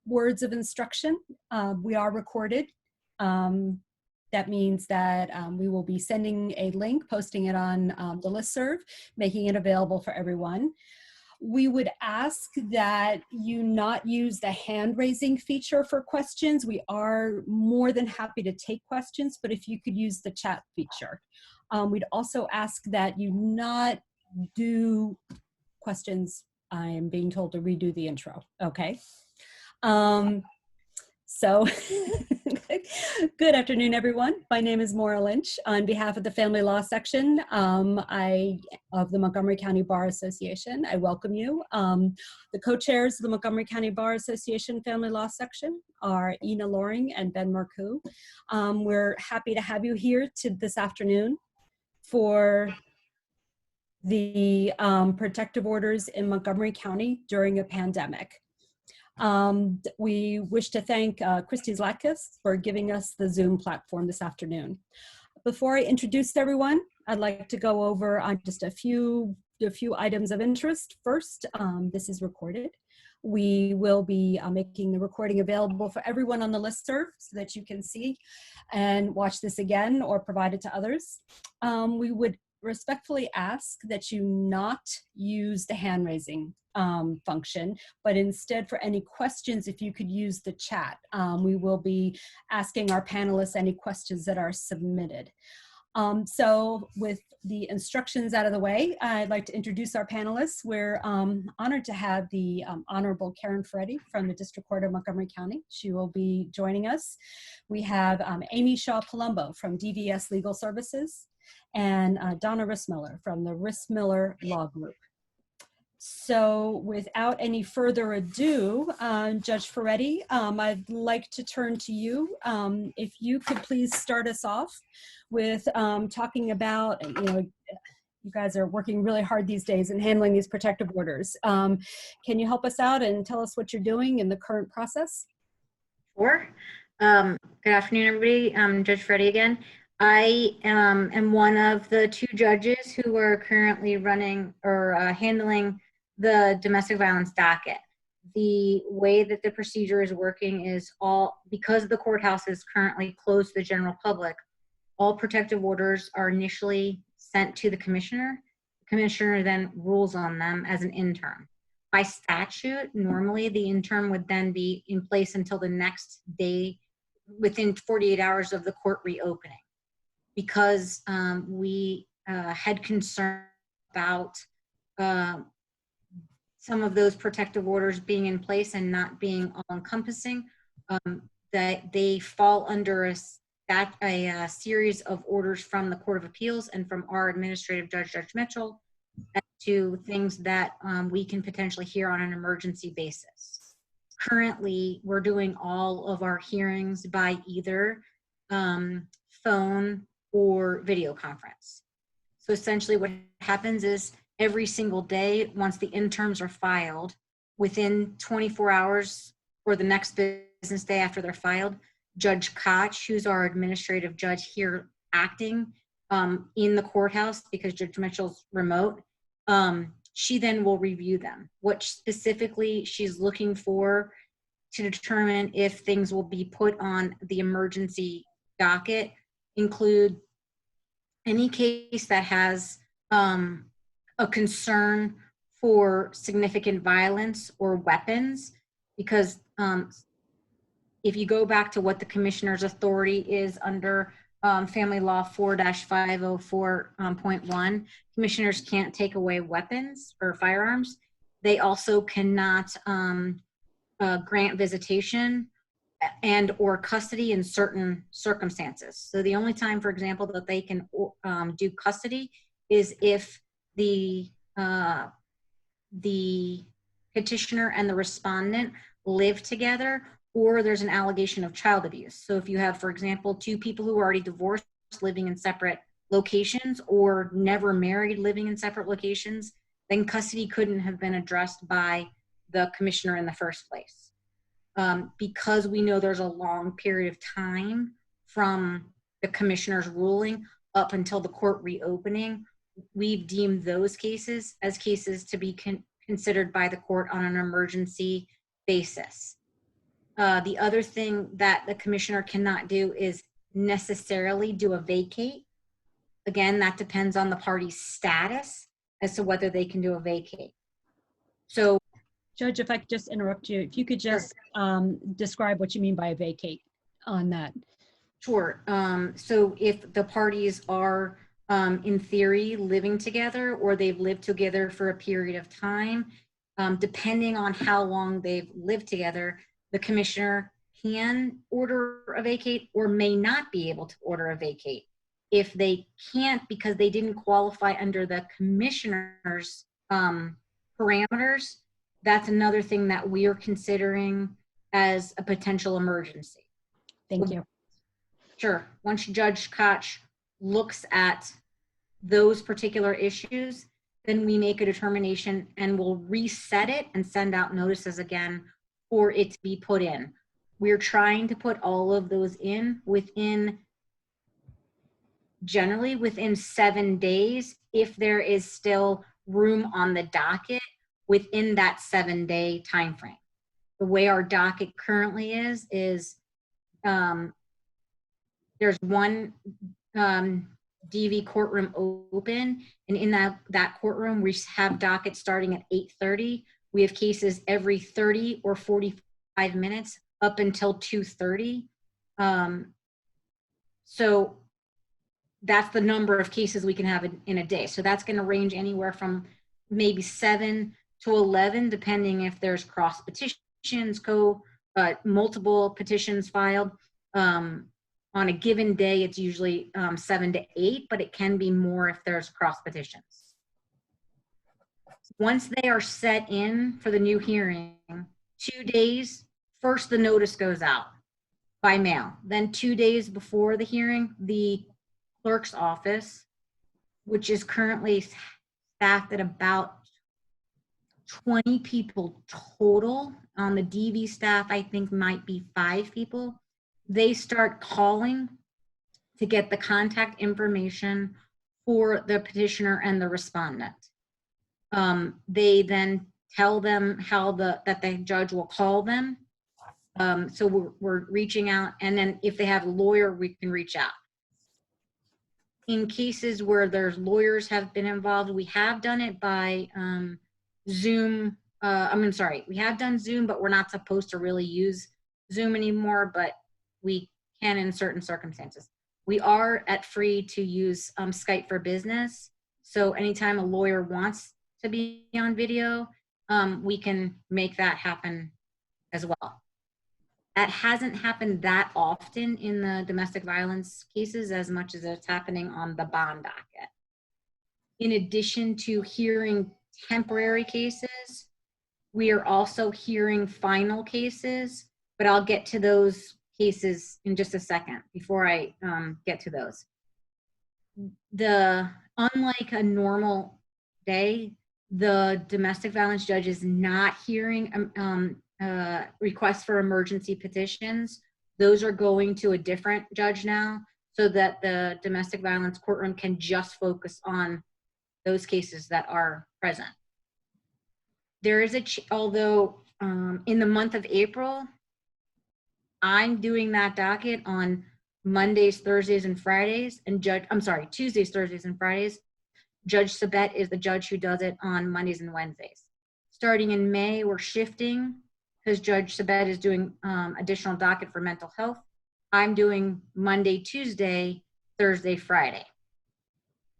words of instruction. We are recorded. That means that we will be sending a link, posting it on the listserv, making it available for everyone. We would ask that you not use the hand raising feature for questions. We are more than happy to take questions, but if you could use the chat feature. We'd also ask that you not do questions. I am being told to redo the intro, okay? So good afternoon, everyone. My name is Maura Lynch. On behalf of the Family Law Section of the Montgomery County Bar Association, I welcome you. The co-chairs of the Montgomery County Bar Association Family Law Section are Ina Loring and Ben Marcoux. We're happy to have you here this afternoon for the protective orders in Montgomery County during a pandemic. We wish to thank Christy Zlatkis for giving us the Zoom platform this afternoon. Before I introduce everyone, I'd like to go over just a few items of interest. First, this is recorded. We will be making the recording available for everyone on the listserv so that you can see and watch this again or provide it to others. We would respectfully ask that you not use the hand raising function, but instead for any questions, if you could use the chat. We will be asking our panelists any questions that are submitted. So with the instructions out of the way, I'd like to introduce our panelists. We're honored to have the Honorable Karen Ferretti from the District Court of Montgomery County. She will be joining us. We have Amy Shaw-Palumbo from DVS Legal Services and Donna Rismiller from the Rismiller Law Group. So without any further ado, Judge Ferretti, I'd like to turn to you. If you could please start us off with talking about, you guys are working really hard these days in handling these protective orders. Can you help us out and tell us what you're doing in the current process? Sure. Good afternoon, everybody. I'm Judge Ferretti again. I am one of the two judges who are currently running or handling the domestic violence docket. The way that the procedure is working is because the courthouse is currently closed to the general public, all protective orders are initially sent to the commissioner. The commissioner then rules on them as an interim. By statute, normally the interim would then be in place until the next day within 48 hours of the court reopening. Because we had concern about some of those protective orders being in place and not being all-encompassing, that they fall under a series of orders from the Court of Appeals and from our administrative judge, Judge Mitchell, as to things that we can potentially hear on an emergency basis. Currently, we're doing all of our hearings by either phone or video conference. So essentially what happens is every single day, once the interims are filed, within 24 hours or the next business day after they're filed, Judge Koch, who's our administrative judge here acting in the courthouse because Judge Mitchell's remote, she then will review them. What specifically she's looking for to determine if things will be put on the emergency docket include any case that has a concern for significant violence or weapons, because if you go back to what the commissioner's authority is under Family Law 4-504.1, commissioners can't take away weapons or firearms. They also cannot grant visitation and or custody in certain circumstances. So the only time, for example, that they can do custody is if the petitioner and the respondent live together, or there's an allegation of child abuse. So if you have, for example, two people who are already divorced living in separate locations or never married living in separate locations, then custody couldn't have been addressed by the commissioner in the first place. Because we know there's a long period of time from the commissioner's ruling up until the court reopening, we've deemed those cases as cases to be considered by the court on an emergency basis. The other thing that the commissioner cannot do is necessarily do a vacate. Again, that depends on the party's status as to whether they can do a vacate. So, Judge, if I could just interrupt you, if you could sure. just describe what you mean by a vacate on that. Sure. So if the parties are, in theory, living together, or they've lived together for a period of time, depending on how long they've lived together, the commissioner can order a vacate or may not be able to order a vacate. If they can't because they didn't qualify under the commissioner's parameters, that's another thing that we are considering as a potential emergency. Thank you. Sure. Once Judge Koch looks at those particular issues, then we make a determination and we'll reset it and send out notices again for it to be put in. We're trying to put all of those in generally within 7 days, if there is still room on the docket within that 7-day time frame. The way our docket currently is there's one DV courtroom open, and in that courtroom we have dockets starting at 8:30. We have cases every 30 or 45 minutes up until 2:30. So that's the number of cases we can have in a day. So that's going to range anywhere from maybe 7 to 11, depending if there's cross petitions, multiple petitions filed. On a given day, it's usually 7 to 8, but it can be more if there's cross petitions. Once they are set in for the new hearing, 2 days, first the notice goes out by mail. Then 2 days before the hearing, the clerk's office, which is currently staffed at about 20 people total. On the DV staff, I think might be 5 people. They start calling to get the contact information for the petitioner and the respondent. They then tell them that the judge will call them. So we're reaching out, and then if they have a lawyer, we can reach out. In cases where there's lawyers have been involved, we have done it by Zoom. We have done Zoom, but we're not supposed to really use Zoom anymore, but we can in certain circumstances. We are free to use Skype for Business. So anytime a lawyer wants to be on video, we can make that happen as well. That hasn't happened that often in the domestic violence cases as much as it's happening on the bond docket. In addition to hearing temporary cases, we are also hearing final cases, but I'll get to those cases in just a second before I get to those. Unlike a normal day, the domestic violence judge is not hearing requests for emergency petitions. Those are going to a different judge now, so that the domestic violence courtroom can just focus on those cases that are present. There is although in the month of April, I'm doing that docket on Mondays, Thursdays, and Fridays, and Tuesdays, Thursdays, and Fridays. Judge Sabet is the judge who does it on Mondays and Wednesdays. Starting in May, we're shifting because Judge Sabet is doing additional docket for mental health. I'm doing Monday, Tuesday, Thursday, Friday.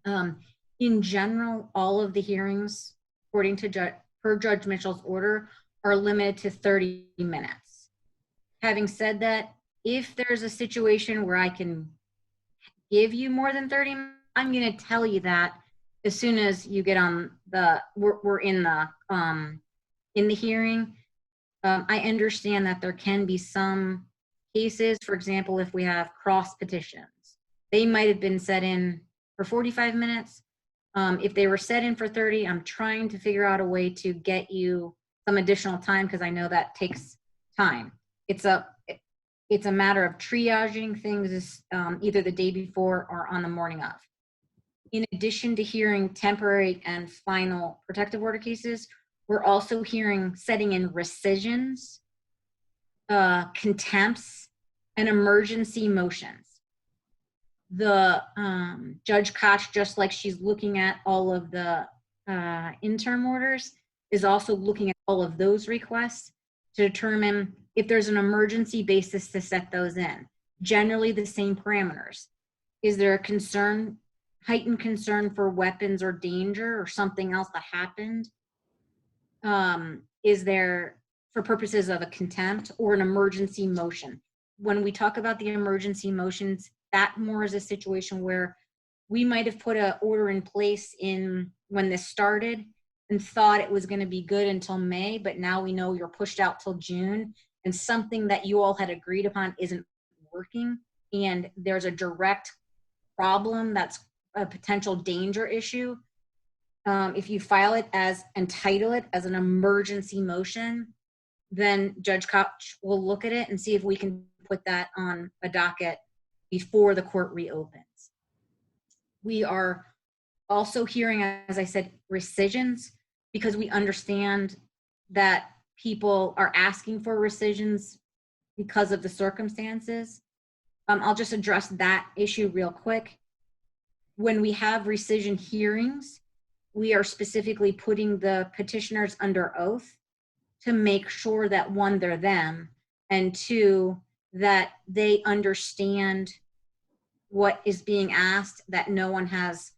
In general, all of the hearings, according to per Judge Mitchell's order, are limited to 30 minutes. Having said that, if there's a situation where I can give you more than 30 minutes, I'm going to tell you that as soon as you get on we're in the hearing. I understand that there can be some cases, for example, if we have cross petitions, they might have been set in for 45 minutes. If they were set in for 30, I'm trying to figure out a way to get you some additional time because I know that takes time. It's a matter of triaging things either the day before or on the morning of. In addition to hearing temporary and final protective order cases, we're also hearing setting in rescissions. contempts, and emergency motions. The Judge Koch, just like she's looking at all of the interim orders, is also looking at all of those requests to determine if there's an emergency basis to set those in. Generally the same parameters. Is there a concern, heightened concern for weapons or danger or something else that happened? Is there, for purposes of a contempt or an emergency motion? When we talk about the emergency motions, that more is a situation where we might have put an order in place in when this started and thought it was going to be good until May, but now we know you're pushed out till June, and something that you all had agreed upon isn't working, and there's a direct problem that's a potential danger issue. If you file it as and title it as an emergency motion, then Judge Koch will look at it and see if we can put that on a docket before the court reopens. We are also hearing, as I said, rescissions, because we understand that people are asking for rescissions because of the circumstances. I'll just address that issue real quick. When we have rescission hearings, we are specifically putting the petitioners under oath to make sure that, one, they're them, and two, that they understand what is being asked, that no one has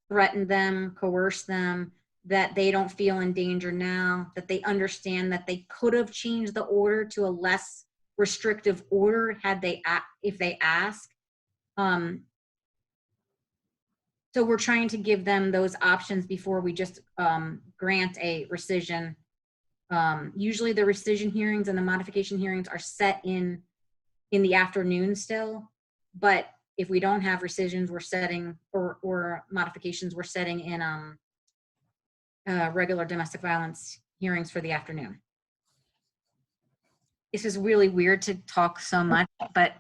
threatened them, coerced them, that they don't feel in danger now, that they understand that they could have changed the order to a less restrictive order had they, if they ask. So we're trying to give them those options before we just grant a rescission. Usually the rescission hearings and the modification hearings are set in the afternoon still, but if we don't have rescissions, we're setting, or modifications, we're setting in regular domestic violence hearings for the afternoon. This is really weird to talk so much, but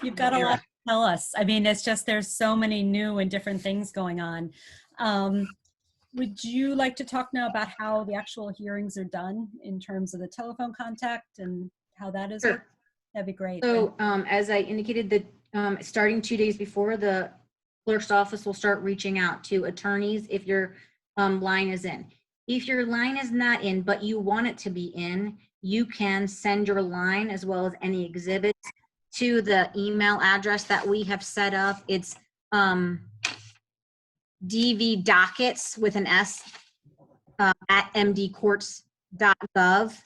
you've got a lot to tell us. I mean, it's just, there's so many new and different things going on. Would you like to talk now about how the actual hearings are done in terms of the telephone contact and how that is? Sure. That'd be great. So as I indicated, that starting 2 days before, the clerk's office will start reaching out to attorneys if your line is in. If your line is not in, but you want it to be in, you can send your line as well as any exhibits to the email address that we have set up. It's dvdockets with an S at mdcourts.gov.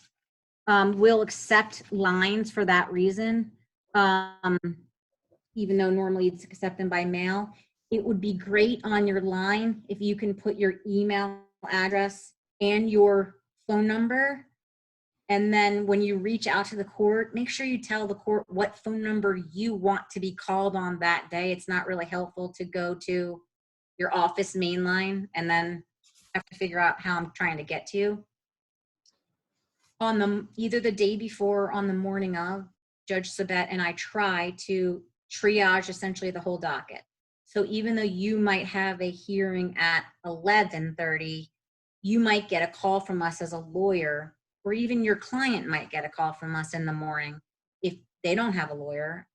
We'll accept lines for that reason, even though normally it's accept them by mail. It would be great on your line if you can put your email address and your phone number. And then when you reach out to the court, make sure you tell the court what phone number you want to be called on that day. It's not really helpful to go to your office main line and then have to figure out how I'm trying to get to you. On either the day before or on the morning of, Judge Sabet and I try to triage essentially the whole docket. So even though you might have a hearing at 11:30, you might get a call from us as a lawyer, or even your client might get a call from us in the morning if they don't have a lawyer,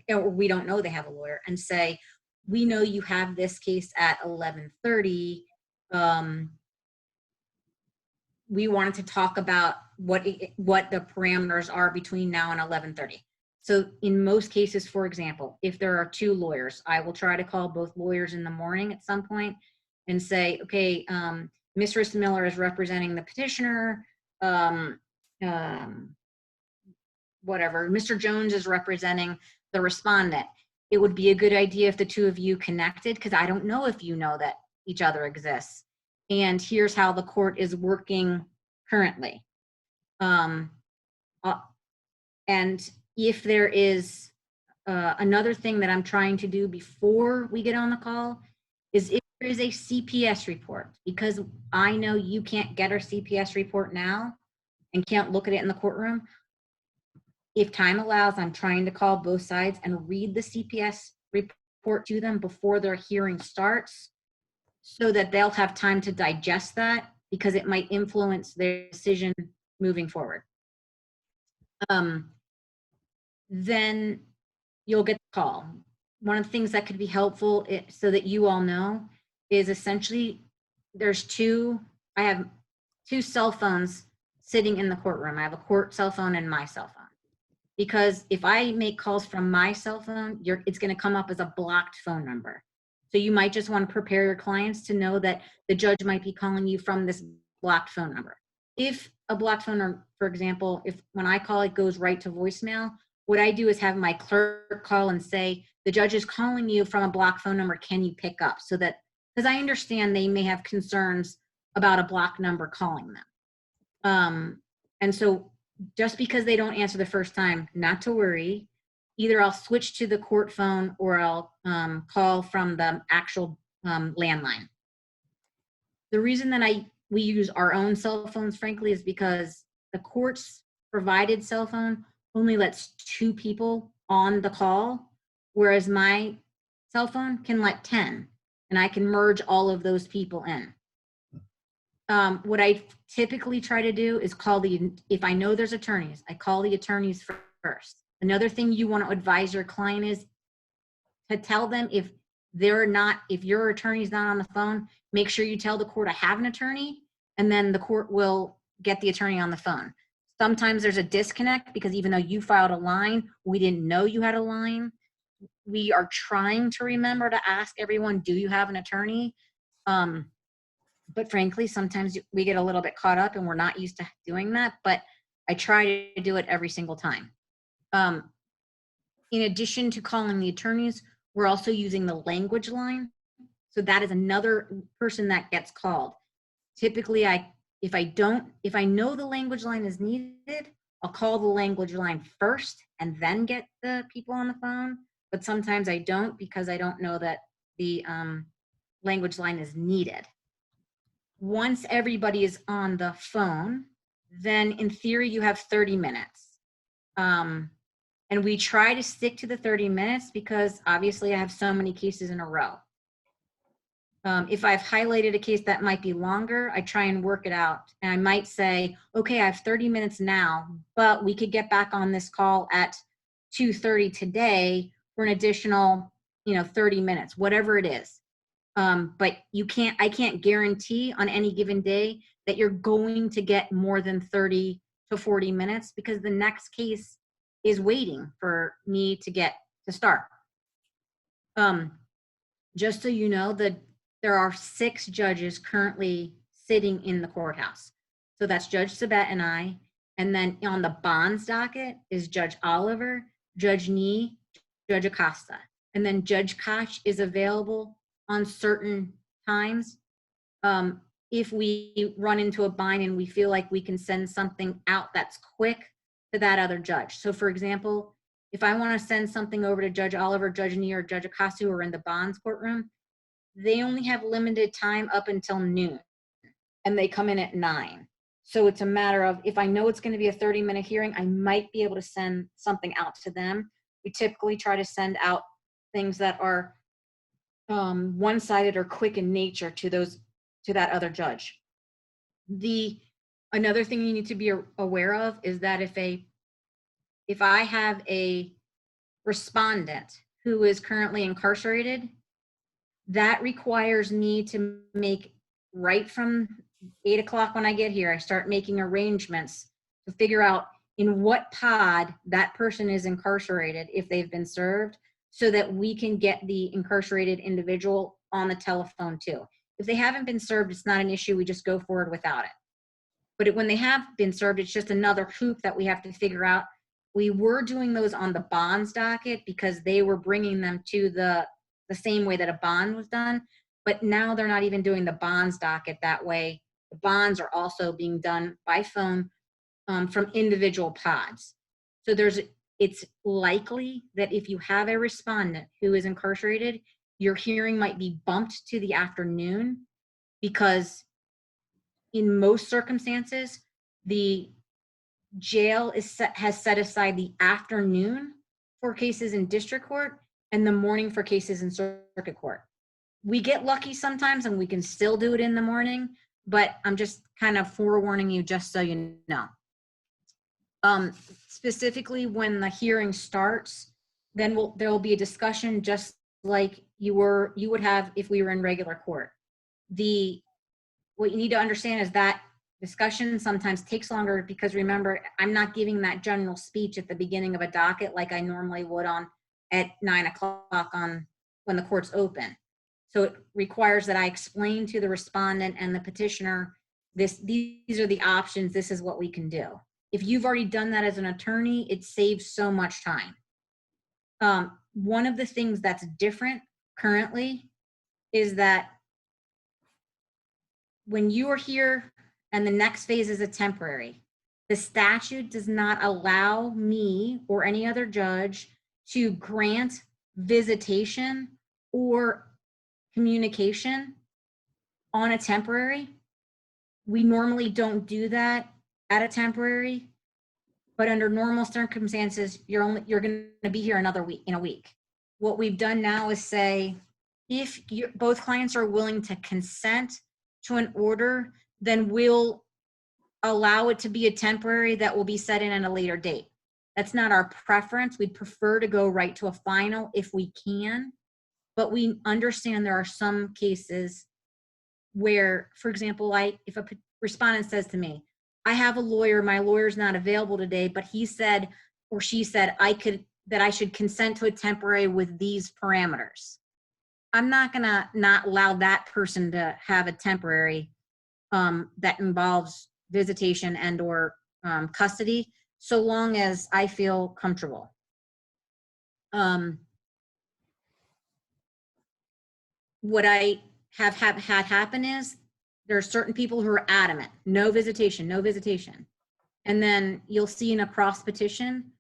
or we don't know they have a lawyer, and say, we know you have this case at 11:30. We wanted to talk about what the parameters are between now and 11:30. So in most cases, for example, if there are two lawyers, I will try to call both lawyers in the morning at some point and say, okay, Ms. Rismiller is representing the petitioner, whatever, Mr. Jones is representing the respondent. It would be a good idea if the two of you connected, because I don't know if you know that each other exists. And here's how the court is working currently. And if there is another thing that I'm trying to do before we get on the call is if there is a CPS report, because I know you can't get our CPS report now and can't look at it in the courtroom. If time allows, I'm trying to call both sides and read the CPS report to them before their hearing starts, so that they'll have time to digest that, because it might influence their decision moving forward. then you'll get the call. One of the things that could be helpful so that you all know is essentially I have two cell phones sitting in the courtroom. I have a court cell phone and my cell phone. Because if I make calls from my cell phone, it's going to come up as a blocked phone number. So you might just want to prepare your clients to know that the judge might be calling you from this blocked phone number. If a blocked phone number, for example, if when I call it goes right to voicemail, what I do is have my clerk call and say, the judge is calling you from a blocked phone number, can you pick up? So that, because I understand they may have concerns about a blocked number calling them. And so just because they don't answer the first time, not to worry. Either I'll switch to the court phone or I'll call from the actual landline. The reason that we use our own cell phones, frankly, is because the court's provided cell phone only lets 2 people on the call, whereas my cell phone can let 10, and I can merge all of those people in. What I typically try to do is if I know there's attorneys, I call the attorneys first. Another thing you want to advise your client is to tell them if your attorney's not on the phone, make sure you tell the court I have an attorney, and then the court will get the attorney on the phone. Sometimes there's a disconnect because even though you filed a line, we didn't know you had a line. We are trying to remember to ask everyone, do you have an attorney? But frankly, sometimes we get a little bit caught up and we're not used to doing that, but I try to do it every single time. In addition to calling the attorneys, we're also using the language line. So that is another person that gets called. Typically, if I know the language line is needed, I'll call the language line first and then get the people on the phone. But sometimes I don't because I don't know that the language line is needed. Once everybody is on the phone, then in theory, you have 30 minutes. And we try to stick to the 30 minutes because obviously I have so many cases in a row. If I've highlighted a case that might be longer, I try and work it out. And I might say, okay, I have 30 minutes now, but we could get back on this call at 2:30 today for an additional, 30 minutes, whatever it is. But I can't guarantee on any given day that you're going to get more than 30 to 40 minutes because the next case is waiting for me to start. Just so you know, there are 6 judges currently sitting in the courthouse. So that's Judge Sabet and I. And then on the bonds docket is Judge Oliver, Judge Nee, Judge Acosta. And then Judge Koch is available on certain times. If we run into a bind and we feel like we can send something out that's quick to that other judge. So for example, if I want to send something over to Judge Oliver, Judge Nee, or Judge Acosta who are in the bonds courtroom, they only have limited time up until noon and they come in at 9. So it's a matter of, if I know it's going to be a 30-minute hearing, I might be able to send something out to them. We typically try to send out things that are one-sided or quick in nature to that other judge. Another thing you need to be aware of is that if I have a respondent who is currently incarcerated, that requires me to make, right from 8 o'clock when I get here, I start making arrangements to figure out in what pod that person is incarcerated if they've been served, so that we can get the incarcerated individual on the telephone too. If they haven't been served, it's not an issue. We just go forward without it. But when they have been served, it's just another hoop that we have to figure out. We were doing those on the bonds docket because they were bringing them to the same way that a bond was done. But now they're not even doing the bonds docket that way. The bonds are also being done by phone from individual pods. So it's likely that if you have a respondent who is incarcerated, your hearing might be bumped to the afternoon, because in most circumstances, the jail has set aside the afternoon for cases in district court and the morning for cases in circuit court. We get lucky sometimes and we can still do it in the morning, but I'm just kind of forewarning you just so you know. Specifically, when the hearing starts, then there will be a discussion just like you would have if we were in regular court. What you need to understand is that discussion sometimes takes longer because, remember, I'm not giving that general speech at the beginning of a docket like I normally would at 9 o'clock when the court's open. So it requires that I explain to the respondent and the petitioner, these are the options, this is what we can do. If you've already done that as an attorney, it saves so much time. One of the things that's different currently is that when you are here and the next phase is a temporary, the statute does not allow me or any other judge to grant visitation or communication on a temporary. We normally don't do that at a temporary, but under normal circumstances, you're going to be here in a week. What we've done now is say, if both clients are willing to consent to an order, then we'll allow it to be a temporary that will be set in at a later date. That's not our preference. We'd prefer to go right to a final if we can, but we understand there are some cases where, for example, if a respondent says to me, I have a lawyer, my lawyer's not available today, but he said or she said that I should consent to a temporary with these parameters. I'm not gonna not allow that person to have a temporary that involves visitation and or custody, so long as I feel comfortable. What I have had happen is there are certain people who are adamant, no visitation, no visitation. And then you'll see in a cross petition,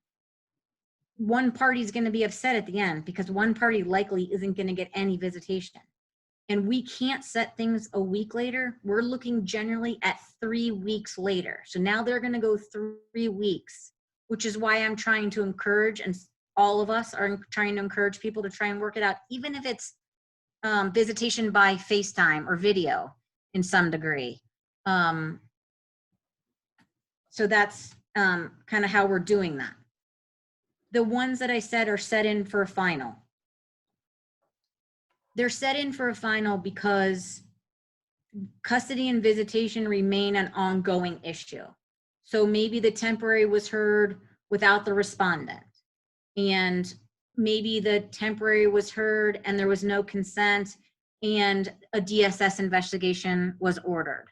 one party is going to be upset at the end because one party likely isn't going to get any visitation. And we can't set things a week later. We're looking generally at 3 weeks later. So now they're going to go 3 weeks, which is why I'm trying to encourage, and all of us are trying to encourage people to try and work it out, even if it's visitation by FaceTime or video in some degree. So that's kind of how we're doing that. The ones that I said are set in for a final. They're set in for a final because custody and visitation remain an ongoing issue. So maybe the temporary was heard without the respondent, and maybe the temporary was heard and there was no consent and a DSS investigation was ordered.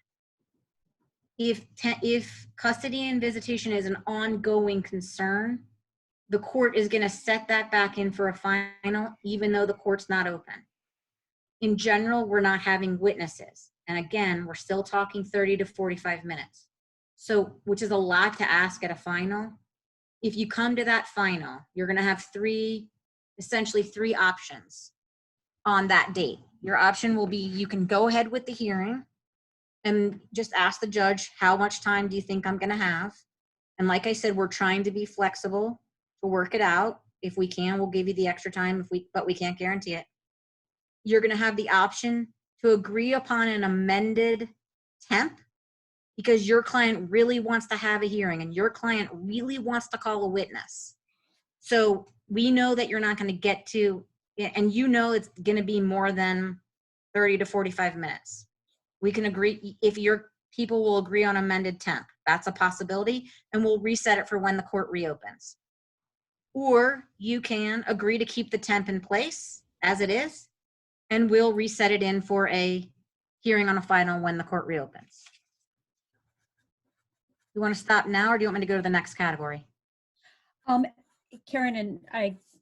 If custody and visitation is an ongoing concern, the court is going to set that back in for a final, even though the court's not open. In general, we're not having witnesses. And again, we're still talking 30 to 45 minutes. So, which is a lot to ask at a final. If you come to that final, you're going to have essentially three options on that date. Your option will be, you can go ahead with the hearing and just ask the judge, how much time do you think I'm going to have? And like I said, we're trying to be flexible to work it out. If we can, we'll give you the extra time, but we can't guarantee it. You're going to have the option to agree upon an amended temp because your client really wants to have a hearing and your client really wants to call a witness. So we know that you're not going to get to, and you know it's going to be more than 30 to 45 minutes. We can agree, if your people will agree on amended temp, that's a possibility, and we'll reset it for when the court reopens. Or you can agree to keep the temp in place as it is, and we'll reset it in for a hearing on a final when the court reopens. You want to stop now, or do you want me to go to the next category? Karen, and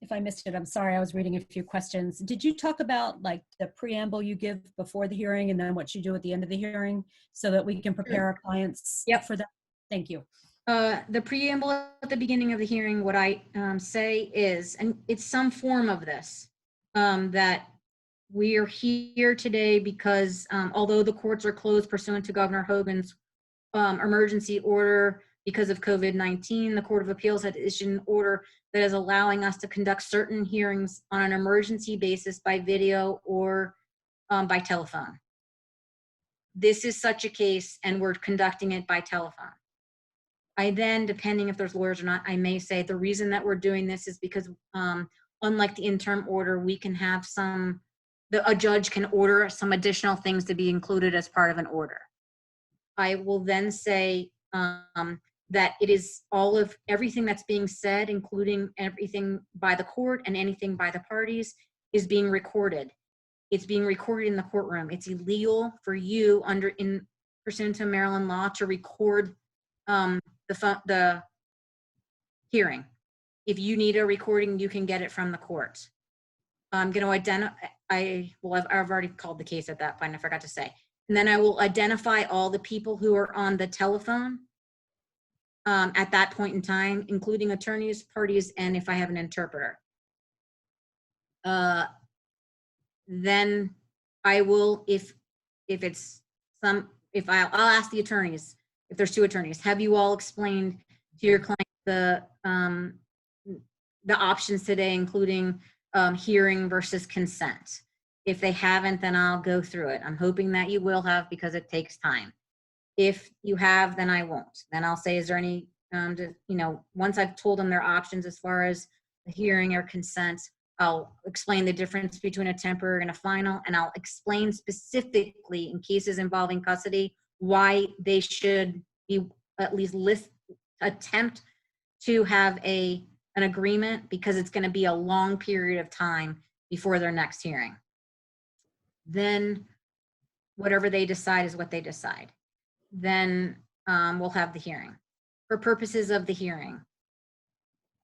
if I missed it, I'm sorry, I was reading a few questions. Did you talk about like the preamble you give before the hearing and then what you do at the end of the hearing so that we can prepare our clients for that? Thank you. The preamble at the beginning of the hearing, what I say is, and it's some form of this, that we are here today because although the courts are closed pursuant to Governor Hogan's emergency order because of COVID-19, the Court of Appeals had issued an order that is allowing us to conduct certain hearings on an emergency basis by video or by telephone. This is such a case, and we're conducting it by telephone. I then, depending if there's lawyers or not, I may say the reason that we're doing this is because unlike the interim order, we can have a judge can order some additional things to be included as part of an order. I will then say that it is all of everything that's being said, including everything by the court and anything by the parties, is being recorded. It's being recorded in the courtroom. It's illegal for you in pursuant to Maryland law to record the hearing. If you need a recording, you can get it from the court. I'm going to identify, I've already called the case at that point, I forgot to say. And then I will identify all the people who are on the telephone at that point in time, including attorneys, parties, and if I have an interpreter. Then I will, I'll ask the attorneys, if there's two attorneys, have you all explained to your client the options today, including hearing versus consent? If they haven't, then I'll go through it. I'm hoping that you will have, because it takes time. If you have, then I won't. Then I'll say, is there any, once I've told them their options as far as the hearing or consent, I'll explain the difference between a temporary and a final, and I'll explain specifically in cases involving custody why they should be at least attempt to have an agreement, because it's going to be a long period of time before their next hearing. Then whatever they decide is what they decide. Then we'll have the hearing. For purposes of the hearing,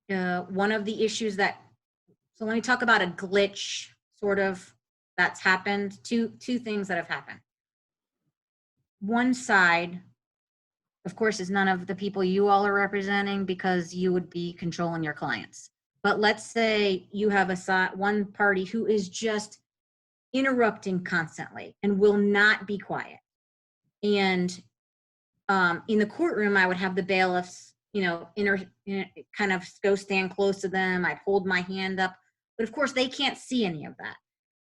one of the issues so let me talk about a glitch sort of that's happened. Two things that have happened. One side, of course, is none of the people you all are representing, because you would be controlling your clients. But let's say you have one party who is just interrupting constantly and will not be quiet. And in the courtroom, I would have the bailiffs, kind of go stand close to them. I'd hold my hand up, but of course they can't see any of that.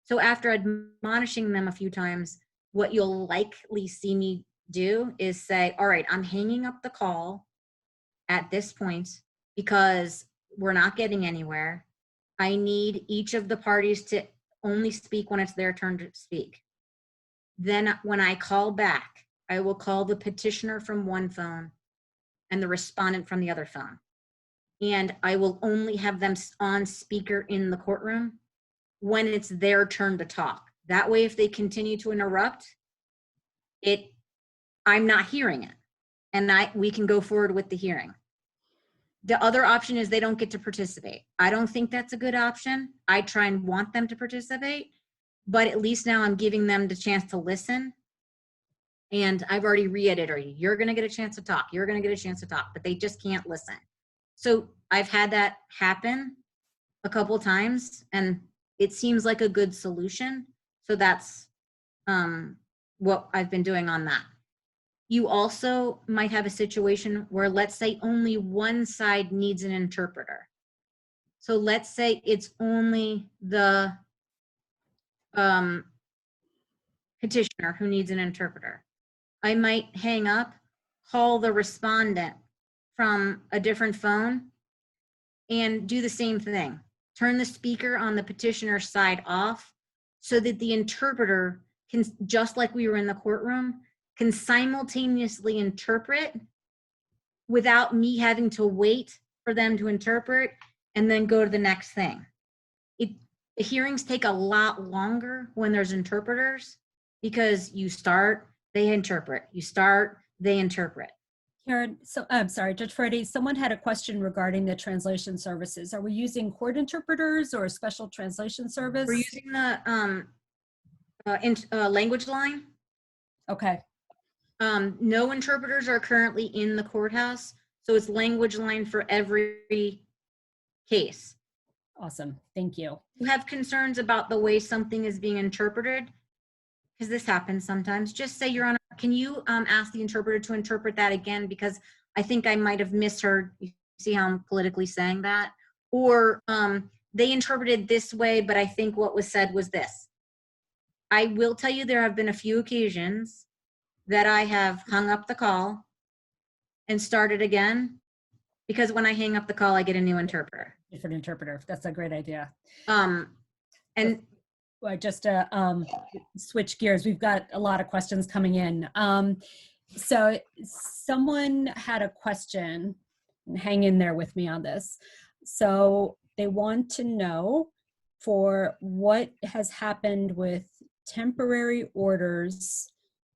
So after admonishing them a few times, what you'll likely see me do is say, all right, I'm hanging up the call at this point because we're not getting anywhere. I need each of the parties to only speak when it's their turn to speak. Then when I call back, I will call the petitioner from one phone and the respondent from the other phone. And I will only have them on speaker in the courtroom when it's their turn to talk. That way, if they continue to interrupt, I'm not hearing it. And we can go forward with the hearing. The other option is they don't get to participate. I don't think that's a good option. I try and want them to participate, but at least now I'm giving them the chance to listen. And I've already reiterated, you're going to get a chance to talk. You're going to get a chance to talk, but they just can't listen. So I've had that happen a couple of times, and it seems like a good solution. So that's what I've been doing on that. You also might have a situation where, let's say, only one side needs an interpreter. So let's say it's only the petitioner who needs an interpreter. I might hang up, call the respondent from a different phone, and do the same thing. Turn the speaker on the petitioner's side off so that the interpreter can, just like we were in the courtroom, can simultaneously interpret without me having to wait for them to interpret and then go to the next thing. The hearings take a lot longer when there's interpreters, because you start, they interpret. You start, they interpret. Karen, so I'm sorry, Judge Ferretti, someone had a question regarding the translation services. Are we using court interpreters or a special translation service? We're using the language line. Okay. No interpreters are currently in the courthouse, so it's language line for every case. Awesome, thank you. You have concerns about the way something is being interpreted, because this happens sometimes, just say, Your Honor, can you ask the interpreter to interpret that again? Because I think I might have misheard. You see how I'm politically saying that? Or they interpreted this way, but I think what was said was this. I will tell you there have been a few occasions that I have hung up the call and start it again, because when I hang up the call, I get a new interpreter. Different interpreter. That's a great idea. And Just to switch gears, we've got a lot of questions coming in. So someone had a question, and hang in there with me on this. So they want to know for what has happened with temporary orders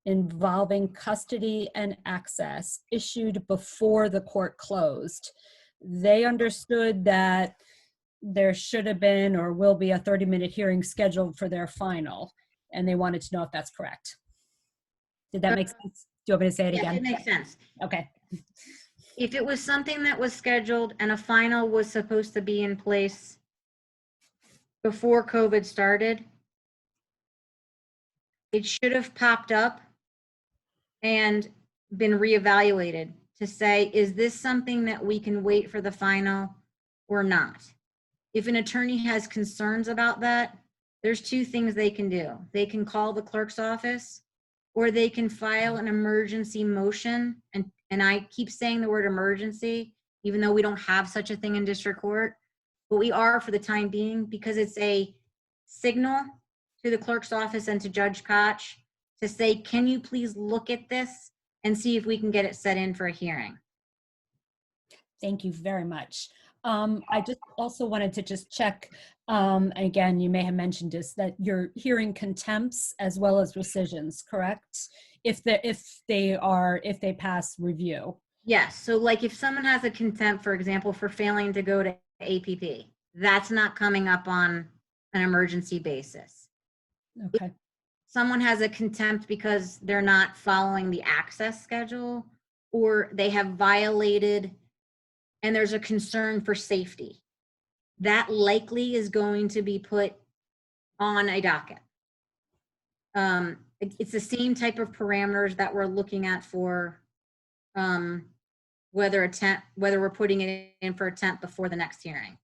involving custody and access issued before the court closed. They understood that there should have been or will be a 30-minute hearing scheduled for their final, and they wanted to know if that's correct. Did that make sense? Do you want me to say it again? It makes sense. Okay. If it was something that was scheduled and a final was supposed to be in place before COVID started, it should have popped up and been reevaluated to say, is this something that we can wait for the final or not? If an attorney has concerns about that, there's two things they can do. They can call the clerk's office, or they can file an emergency motion. And I keep saying the word emergency, even though we don't have such a thing in district court, but we are for the time being, because it's a signal to the clerk's office and to Judge Koch to say, can you please look at this and see if we can get it set in for a hearing? Thank you very much. I just also wanted to just check, again, you may have mentioned this, that you're hearing contempts as well as rescissions, correct? If they pass review. Yes, so like if someone has a contempt, for example, for failing to go to APP, that's not coming up on an emergency basis. Okay. If someone has a contempt because they're not following the access schedule, or they have violated and there's a concern for safety, that likely is going to be put on a docket. It's the same type of parameters that we're looking at for whether we're putting it in for attempt before the next hearing.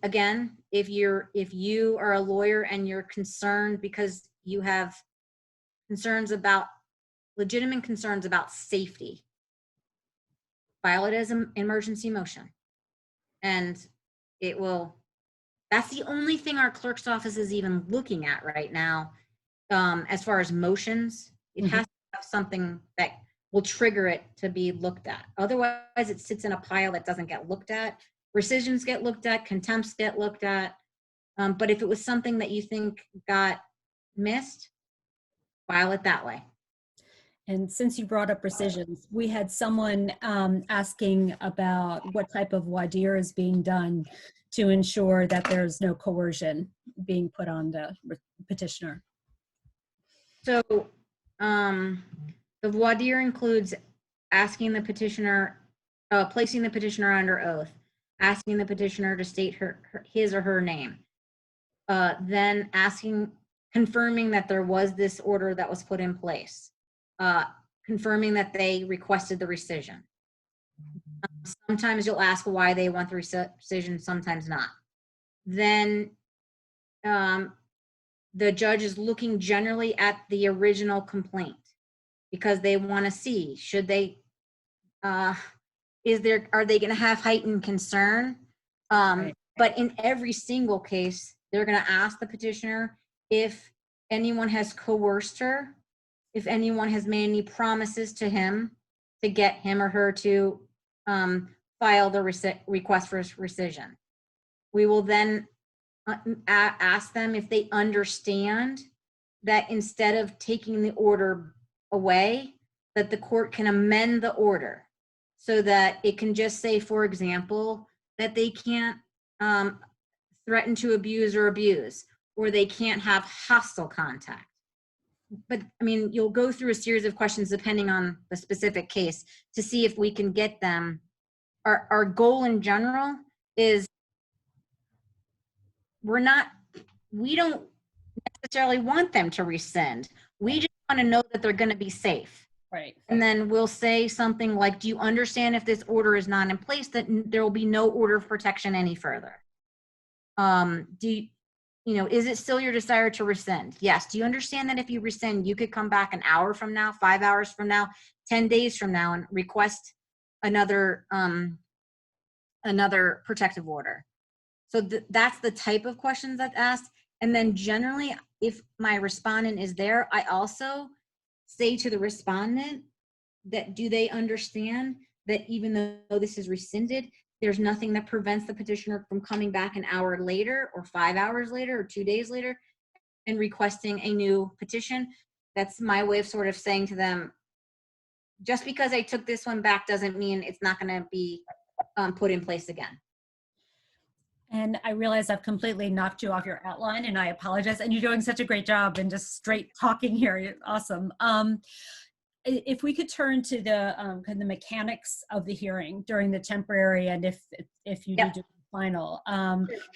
Again, if you are a lawyer and you're concerned because you have legitimate concerns about safety, file it as an emergency motion. And that's the only thing our clerk's office is even looking at right now. As far as motions, it has to have something that will trigger it to be looked at. Otherwise, it sits in a pile that doesn't get looked at. Rescissions get looked at, contempts get looked at. But if it was something that you think got missed, file it that way. And since you brought up rescissions, we had someone asking about what type of voir dire is being done to ensure that there's no coercion being put on the petitioner. So the voir dire includes asking the petitioner, placing the petitioner under oath, asking the petitioner to state his or her name, then confirming that there was this order that was put in place, confirming that they requested the rescission. Sometimes you'll ask why they want the rescission, sometimes not. Then the judge is looking generally at the original complaint because they want to see, should they, are they going to have heightened concern? Right. But in every single case, they're going to ask the petitioner if anyone has coerced her, if anyone has made any promises to him to get him or her to file the request for rescission. We will then ask them if they understand that instead of taking the order away, that the court can amend the order so that it can just say, for example, that they can't threaten to abuse, or they can't have hostile contact. But I mean, you'll go through a series of questions depending on the specific case to see if we can get them. Our goal in general is we don't necessarily want them to rescind. We just want to know that they're going to be safe. Right. And then we'll say something like, do you understand if this order is not in place, that there will be no order of protection any further? Is it still your desire to rescind? Yes. Do you understand that if you rescind, you could come back an hour from now, 5 hours from now, 10 days from now and request another another protective order. So that's the type of questions that's asked. And then generally, if my respondent is there, I also say to the respondent that do they understand that even though this is rescinded, there's nothing that prevents the petitioner from coming back an hour later or 5 hours later or 2 days later and requesting a new petition. That's my way of sort of saying to them, just because I took this one back doesn't mean it's not going to be put in place again. And I realize I've completely knocked you off your outline, and I apologize. And you're doing such a great job in just straight talking here. You're awesome. If we could turn to the kind of the mechanics of the hearing during the temporary, and if you Yep. do the final,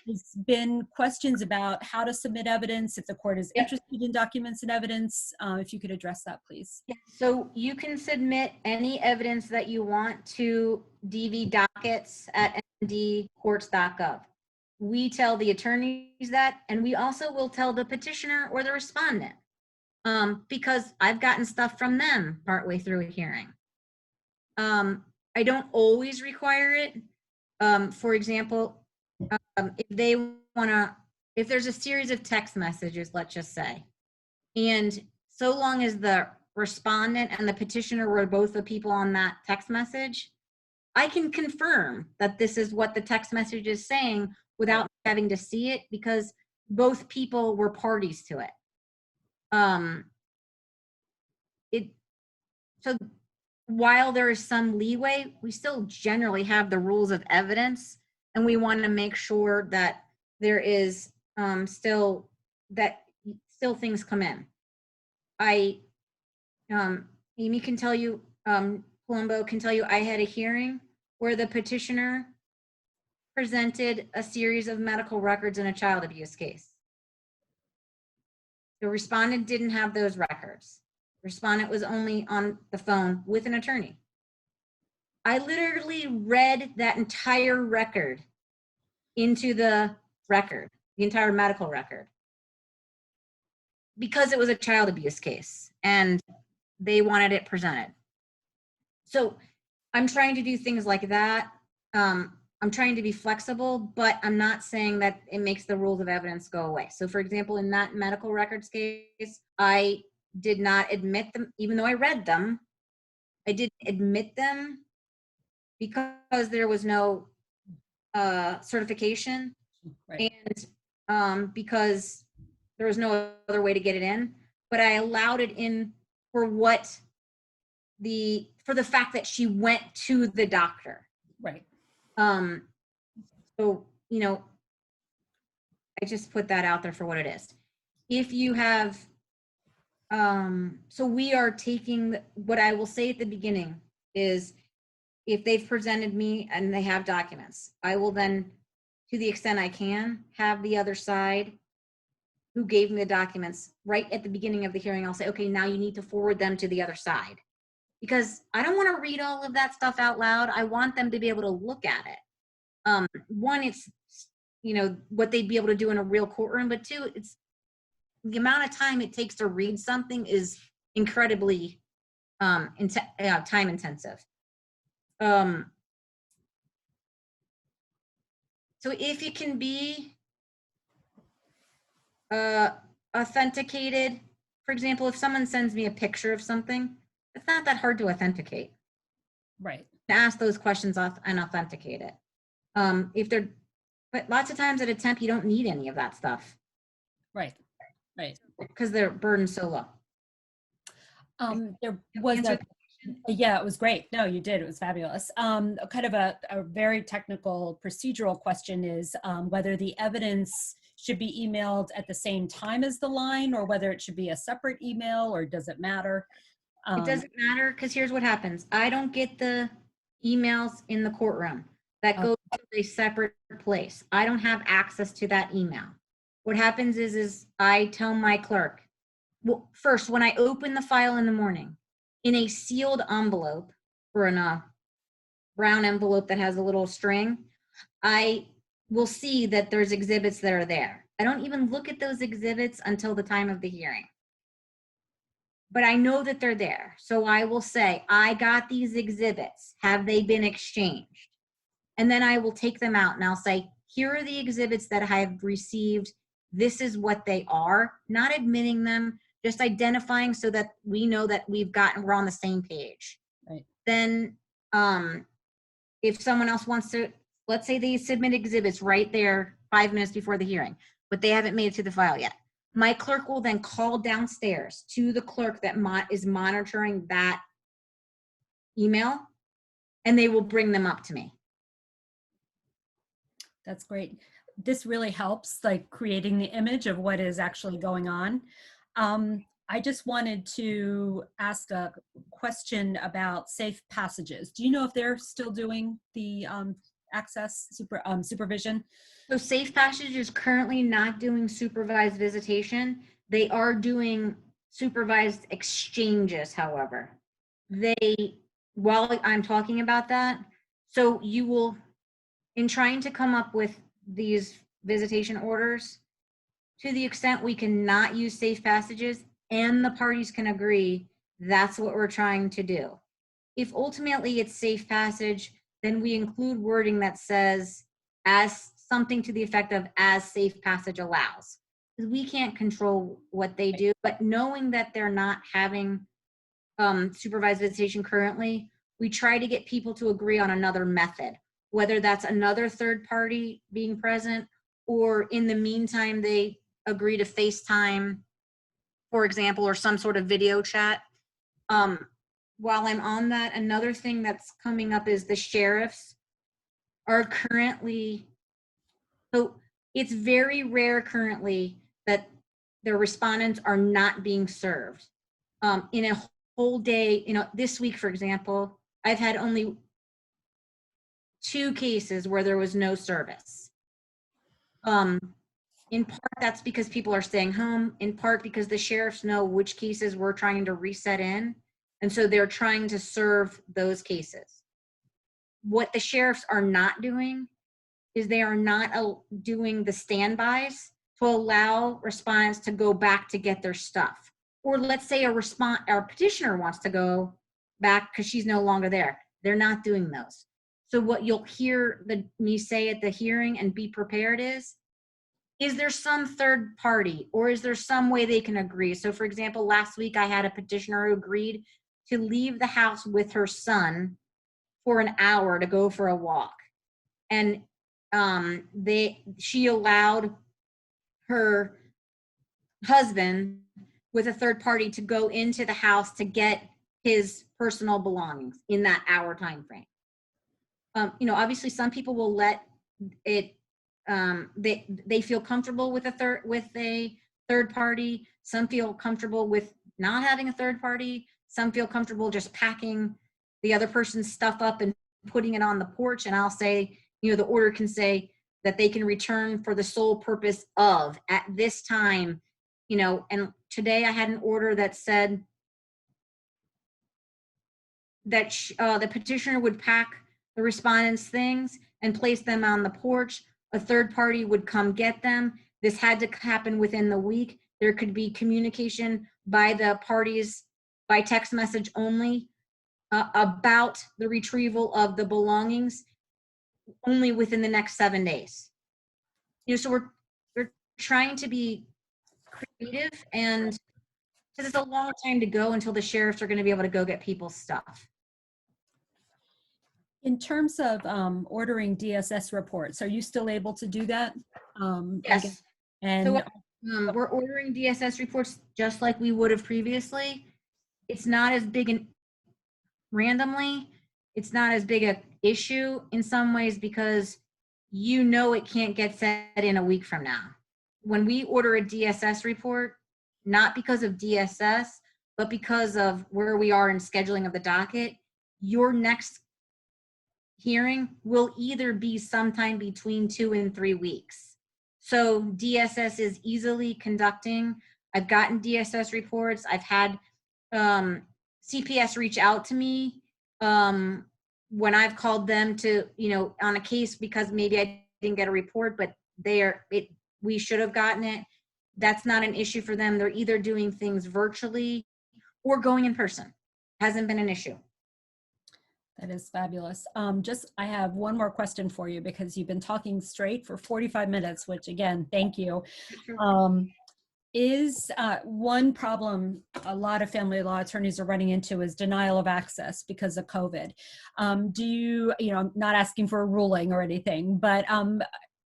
there's been questions about how to submit evidence, if the court is Yep. interested in documents and evidence. If you could address that, please. So you can submit any evidence that you want to DV dockets at ndcourts.gov. We tell the attorneys that, and we also will tell the petitioner or the respondent, because I've gotten stuff from them partway through a hearing. I don't always require it. For example, if they wanna, if there's a series of text messages, let's just say, and so long as the respondent and the petitioner were both the people on that text message, I can confirm that this is what the text message is saying without having to see it because both people were parties to it. So while there is some leeway, we still generally have the rules of evidence, and we want to make sure that there is still things come in. Amy can tell you, Palumbo can tell you, I had a hearing where the petitioner presented a series of medical records in a child abuse case. The respondent didn't have those records. The respondent was only on the phone with an attorney. I literally read that entire record into the record, the entire medical record, because it was a child abuse case and they wanted it presented. So I'm trying to do things like that. I'm trying to be flexible, but I'm not saying that it makes the rules of evidence go away. So for example, in that medical records case, I did not admit them, even though I read them. I didn't admit them because there was no certification, Right. and because there was no other way to get it in. But I allowed it in for the fact that she went to the doctor. Right. So, you know, I just put that out there for what it is. If you have, so we are taking, what I will say at the beginning is, if they've presented me and they have documents, I will then, to the extent I can, have the other side who gave me the documents right at the beginning of the hearing. I'll say, okay, now you need to forward them to the other side, because I don't want to read all of that stuff out loud. I want them to be able to look at it. One, it's, you know, what they'd be able to do in a real courtroom, but two, it's the amount of time it takes to read something is incredibly time intensive. So if it can be authenticated, for example, if someone sends me a picture of something, it's not that hard to authenticate. Right. To ask those questions and authenticate it. But lots of times at a temp, you don't need any of that stuff. Right. Right. Because their burden's so low. There was yeah, it was great. No, you did. It was fabulous. Kind of a very technical procedural question is whether the evidence should be emailed at the same time as the line, or whether it should be a separate email, or does it matter? It doesn't matter, because here's what happens. I don't get the emails in the courtroom. That goes to a separate place. I don't have access to that email. What happens is I tell my clerk, well, first, when I open the file in the morning, in a sealed envelope, or in a brown envelope that has a little string, I will see that there's exhibits that are there. I don't even look at those exhibits until the time of the hearing. but I know that they're there. So I will say, I got these exhibits. Have they been exchanged? And then I will take them out and I'll say, here are the exhibits that I have received. This is what they are, not admitting them, just identifying so that we know that we're on the same page. Right. Then if someone else wants to, let's say they submit exhibits right there 5 minutes before the hearing, but they haven't made it to the file yet. My clerk will then call downstairs to the clerk that is monitoring that email, and they will bring them up to me. That's great. This really helps, like creating the image of what is actually going on. I just wanted to ask a question about safe passages. Do you know if they're still doing the access supervision? So Safe Passage is currently not doing supervised visitation. They are doing supervised exchanges, however. While I'm talking about that, so you will, in trying to come up with these visitation orders, to the extent we cannot use safe passages and the parties can agree, that's what we're trying to do. If ultimately it's safe passage, then we include wording that says as something to the effect of as safe passage allows. Because we can't control what they do, but knowing that they're not having supervised visitation currently, we try to get people to agree on another method, whether that's another third party being present, or in the meantime, they agree to FaceTime, for example, or some sort of video chat. While I'm on that, another thing that's coming up is the sheriffs are currently, so it's very rare currently that the respondents are not being served. In a whole day, this week, for example, I've had only 2 cases where there was no service. In part, that's because people are staying home, in part because the sheriffs know which cases we're trying to reset in. And so they're trying to serve those cases. What the sheriffs are not doing is they are not doing the standbys to allow respondents to go back to get their stuff. Or let's say our petitioner wants to go back because she's no longer there. They're not doing those. So what you'll hear me say at the hearing and be prepared is there some third party, or is there some way they can agree? So for example, last week I had a petitioner who agreed to leave the house with her son for an hour to go for a walk. And she allowed her husband with a third party to go into the house to get his personal belongings in that hour time frame. Obviously some people will let it, they feel comfortable with a third party. Some feel comfortable with not having a third party. Some feel comfortable just packing the other person's stuff up and putting it on the porch. And I'll say, the order can say that they can return for the sole purpose of at this time, and today I had an order that said that the petitioner would pack the respondent's things and place them on the porch. A third party would come get them. This had to happen within the week. There could be communication by the parties by text message only about the retrieval of the belongings only within the next 7 days. So we're trying to be creative, and because it's a long time to go until the sheriffs are going to be able to go get people's stuff. In terms of ordering DSS reports, are you still able to do that? Yes. And so we're ordering DSS reports just like we would have previously. It's not as big an randomly. It's not as big a issue in some ways because it can't get set in a week from now. When we order a DSS report, not because of DSS, but because of where we are in scheduling of the docket, your next hearing will either be sometime between 2 and 3 weeks. So DSS is easily conducting. I've gotten DSS reports. I've had CPS reach out to me when I've called them to, on a case because maybe I didn't get a report, but we should have gotten it. That's not an issue for them. They're either doing things virtually or going in person. Hasn't been an issue. That is fabulous. I have one more question for you because you've been talking straight for 45 minutes, which again, thank you. Is one problem a lot of family law attorneys are running into is denial of access because of COVID. Do you, I'm not asking for a ruling or anything, but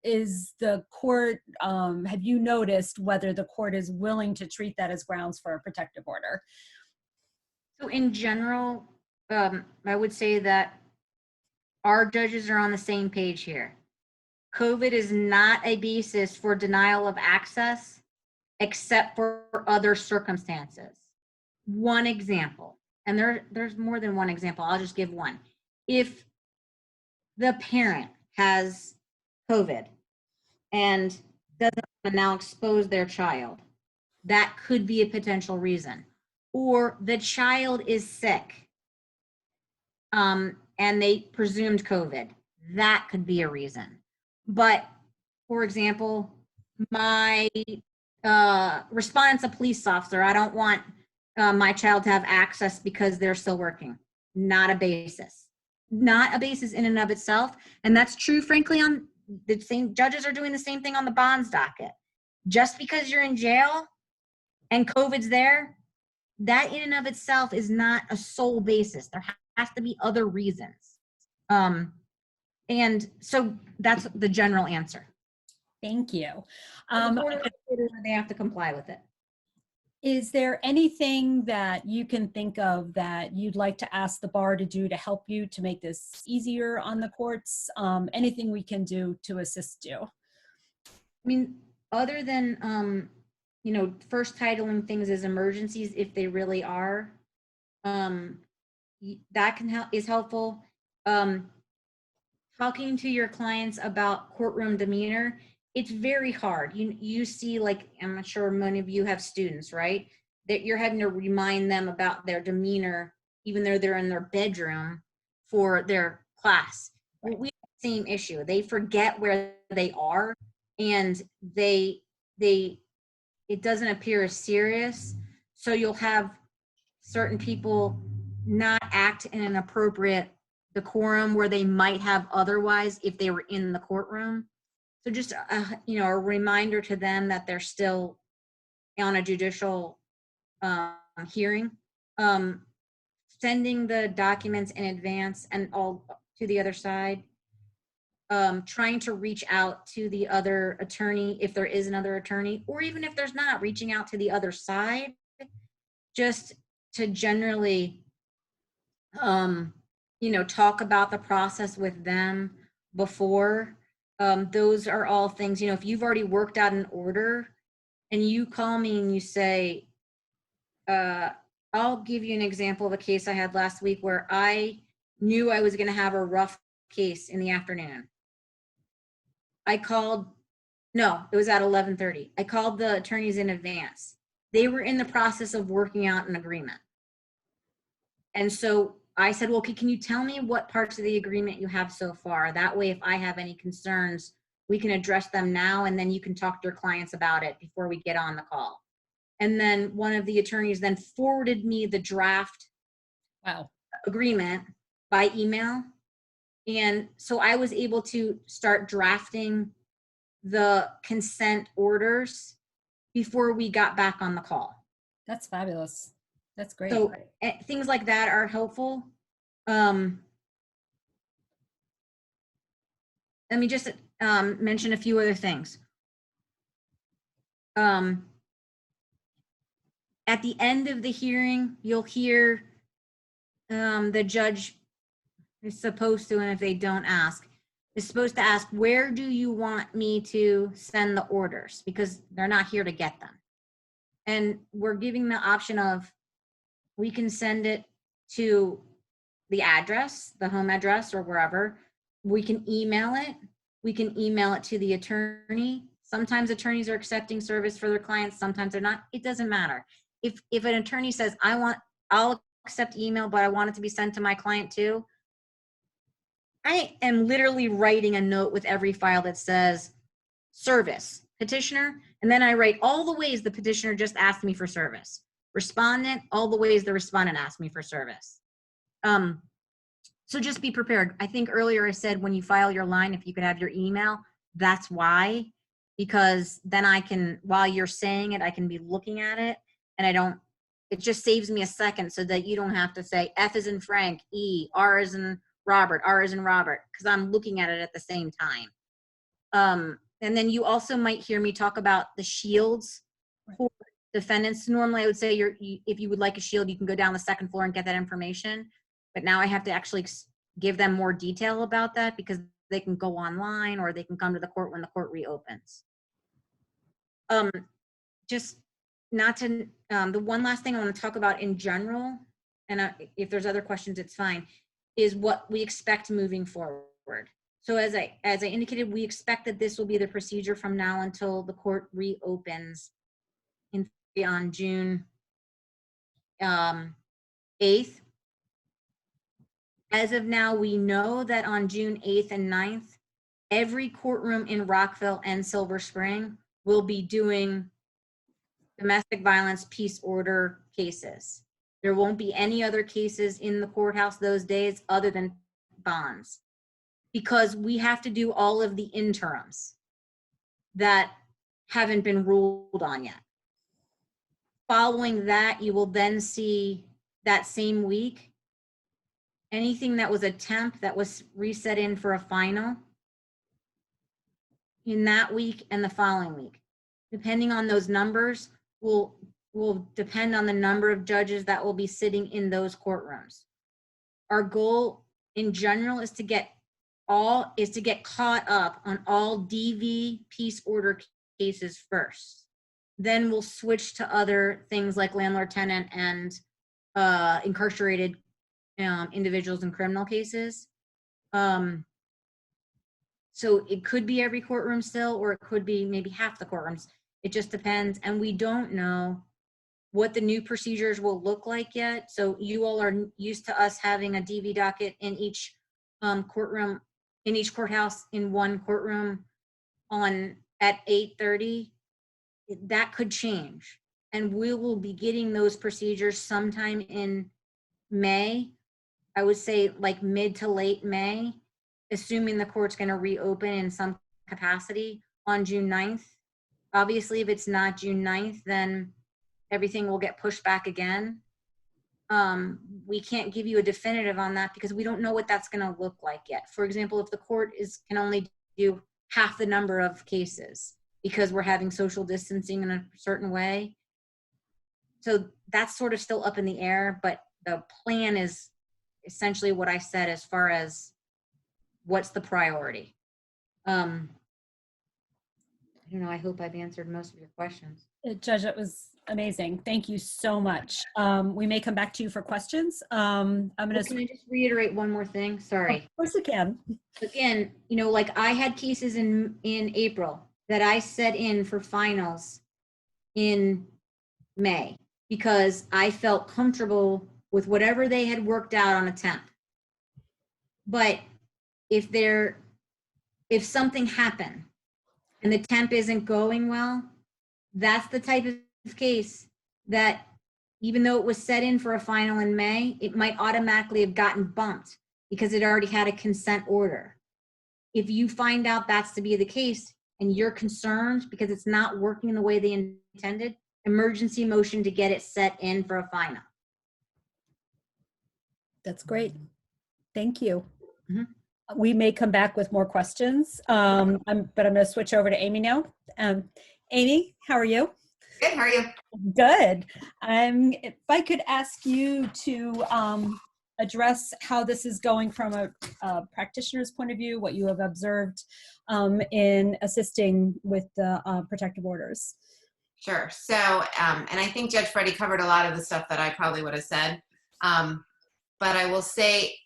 is the court, have you noticed whether the court is willing to treat that as grounds for a protective order? So in general, I would say that our judges are on the same page here. COVID is not a basis for denial of access except for other circumstances. One example, and there's more than one example, I'll just give one. If the parent has COVID and doesn't want to now expose their child, that could be a potential reason. Or the child is sick and they presumed COVID, that could be a reason. But for example, my respondent's a police officer. I don't want my child to have access because they're still working. Not a basis. Not a basis in and of itself. And that's true, frankly, on the same, judges are doing the same thing on the bonds docket. Just because you're in jail and COVID's there, that in and of itself is not a sole basis. There has to be other reasons. And so that's the general answer. Thank you. They have to comply with it. Is there anything that you can think of that you'd like to ask the bar to do to help you to make this easier on the courts? Anything we can do to assist you? I mean, other than, first titling things as emergencies, if they really are, that is helpful. Talking to your clients about courtroom demeanor, it's very hard. You see, like, I'm not sure many of you have students, right? That you're having to remind them about their demeanor, even though they're in their bedroom for their class. Well, we have the same issue. They forget where they are, and it doesn't appear as serious. So you'll have certain people not act in an appropriate decorum where they might have otherwise if they were in the courtroom. So just, a reminder to them that they're still on a judicial hearing. Sending the documents in advance and all to the other side. Trying to reach out to the other attorney if there is another attorney, or even if there's not, reaching out to the other side, just to generally, talk about the process with them before. Those are all things, if you've already worked out an order and you call me and you say, I'll give you an example of a case I had last week where I knew I was going to have a rough case in the afternoon. It was at 11:30. I called the attorneys in advance. They were in the process of working out an agreement. And so I said, well, can you tell me what parts of the agreement you have so far? That way, if I have any concerns, we can address them now, and then you can talk to your clients about it before we get on the call. And then one of the attorneys then forwarded me the draft agreement by email. And so I was able to start drafting the consent orders before we got back on the call. That's fabulous. That's great. So things like that are helpful. Let me just mention a few other things. At the end of the hearing, you'll hear the judge is supposed to, and if they don't ask, is supposed to ask, where do you want me to send the orders? Because they're not here to get them. And we're giving the option of, we can send it to the address, the home address, or wherever. We can email it. We can email it to the attorney. Sometimes attorneys are accepting service for their clients. Sometimes they're not. It doesn't matter. If an attorney says, I'll accept email, but I want it to be sent to my client too, I am literally writing a note with every file that says service, petitioner, and then I write all the ways the petitioner just asked me for service. respondent, all the ways the respondent asked me for service. So just be prepared. I think earlier I said when you file your line, if you could have your email, that's why, because then I can, while you're saying it, I can be looking at it, and it just saves me a second so that you don't have to say F as in Frank, E, R as in Robert, R as in Robert, because I'm looking at it at the same time. And then you also might hear me talk about the shields for defendants. Normally I would say if you would like a shield, you can go down the second floor and get that information. But now I have to actually give them more detail about that, because they can go online or they can come to the court when the court reopens. Just not to, the one last thing I want to talk about in general, and if there's other questions, it's fine, is what we expect moving forward. So as I indicated, we expect that this will be the procedure from now until the court reopens on June 8th. As of now, we know that on June 8th and 9th, every courtroom in Rockville and Silver Spring will be doing domestic violence peace order cases. There won't be any other cases in the courthouse those days other than bonds, because we have to do all of the interims that haven't been ruled on yet. Following that, you will then see that same week anything that was a temp that was reset in for a final in that week and the following week. Depending on those numbers will depend on the number of judges that will be sitting in those courtrooms. Our goal in general is to get caught up on all DV peace order cases first. Then we'll switch to other things like landlord tenant and incarcerated individuals in criminal cases. So it could be every courtroom still, or it could be maybe half the courtrooms. It just depends. And we don't know what the new procedures will look like yet. So you all are used to us having a DV docket in each courtroom, in each courthouse, in one courtroom at 8:30. That could change. And we will be getting those procedures sometime in May. I would say like mid to late May, assuming the court's going to reopen in some capacity on June 9th. Obviously, if it's not June 9th, then everything will get pushed back again. We can't give you a definitive on that because we don't know what that's going to look like yet. For example, if the court can only do half the number of cases because we're having social distancing in a certain way. So that's sort of still up in the air, but the plan is essentially what I said as far as what's the priority. I don't know, I hope I've answered most of your questions. Judge, that was amazing. Thank you so much. We may come back to you for questions. Can I just reiterate one more thing? Sorry. Of course you can. Again, like I had cases in April that I set in for finals in May because I felt comfortable with whatever they had worked out on a temp. But if something happened and the temp isn't going well, that's the type of case that even though it was set in for a final in May, it might automatically have gotten bumped because it already had a consent order. If you find out that's to be the case and you're concerned because it's not working the way they intended, emergency motion to get it set in for a final. That's great. Thank you. Mm-hmm. We may come back with more questions, but I'm going to switch over to Amy now. Amy, how are you? Good, how are you? Good. If I could ask you to address how this is going from a practitioner's point of view, what you have observed in assisting with the protective orders. Sure. So, and I think Judge Ferretti covered a lot of the stuff that I probably would have said. But I will say,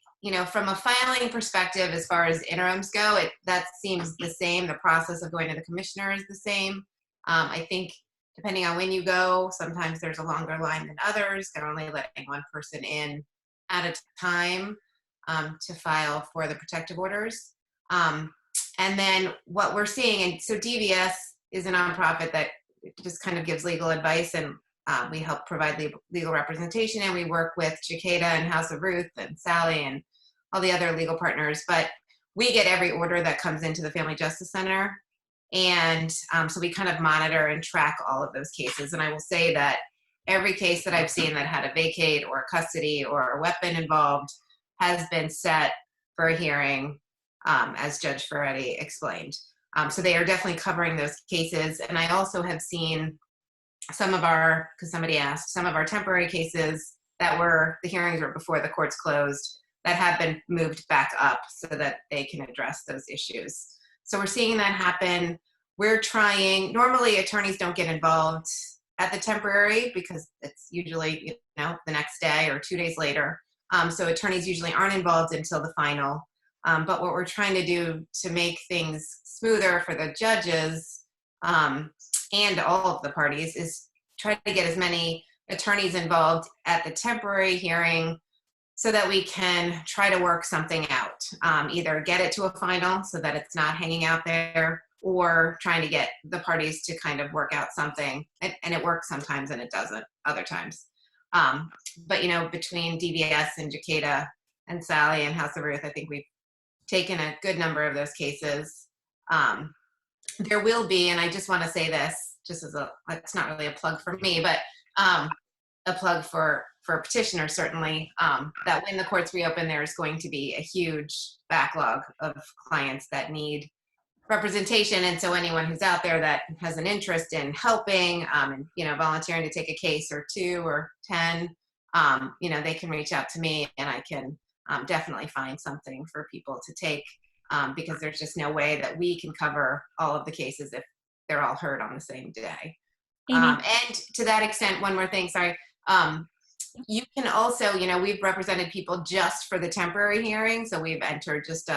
from a filing perspective, as far as interims go, that seems the same. The process of going to the commissioner is the same. I think depending on when you go, sometimes there's a longer line than others. They're only letting one person in at a time to file for the protective orders. And then what we're seeing, and so DVS is a nonprofit that just kind of gives legal advice, and we help provide legal representation, and we work with Chiquita and House of Ruth and Sally and all the other legal partners. But we get every order that comes into the Family Justice Center. And so we kind of monitor and track all of those cases. And I will say that every case that I've seen that had a vacate or a custody or a weapon involved has been set for a hearing, as Judge Ferretti explained. So they are definitely covering those cases. And I also have seen some of our, because somebody asked, some of our temporary cases that were, the hearings were before the courts closed, that have been moved back up so that they can address those issues. So we're seeing that happen. We're trying, normally attorneys don't get involved at the temporary because it's usually, the next day or 2 days later. So attorneys usually aren't involved until the final. But what we're trying to do to make things smoother for the judges and all of the parties is try to get as many attorneys involved at the temporary hearing so that we can try to work something out. Either get it to a final so that it's not hanging out there, or trying to get the parties to kind of work out something. And it works sometimes and it doesn't other times. But between DVS and Chiquita and Sally and House of Ruth, I think we've taken a good number of those cases. There will be, and I just want to say this, just as it's not really a plug for me, but a plug for petitioners certainly, that when the courts reopen, there's going to be a huge backlog of clients that need representation. And so anyone who's out there that has an interest in helping, and volunteering to take a case or 2 or 10, they can reach out to me, and I can definitely find something for people to take, because there's just no way that we can cover all of the cases if they're all heard on the same day. And to that extent, one more thing, sorry. You can also, we've represented people just for the temporary hearing. So we've entered just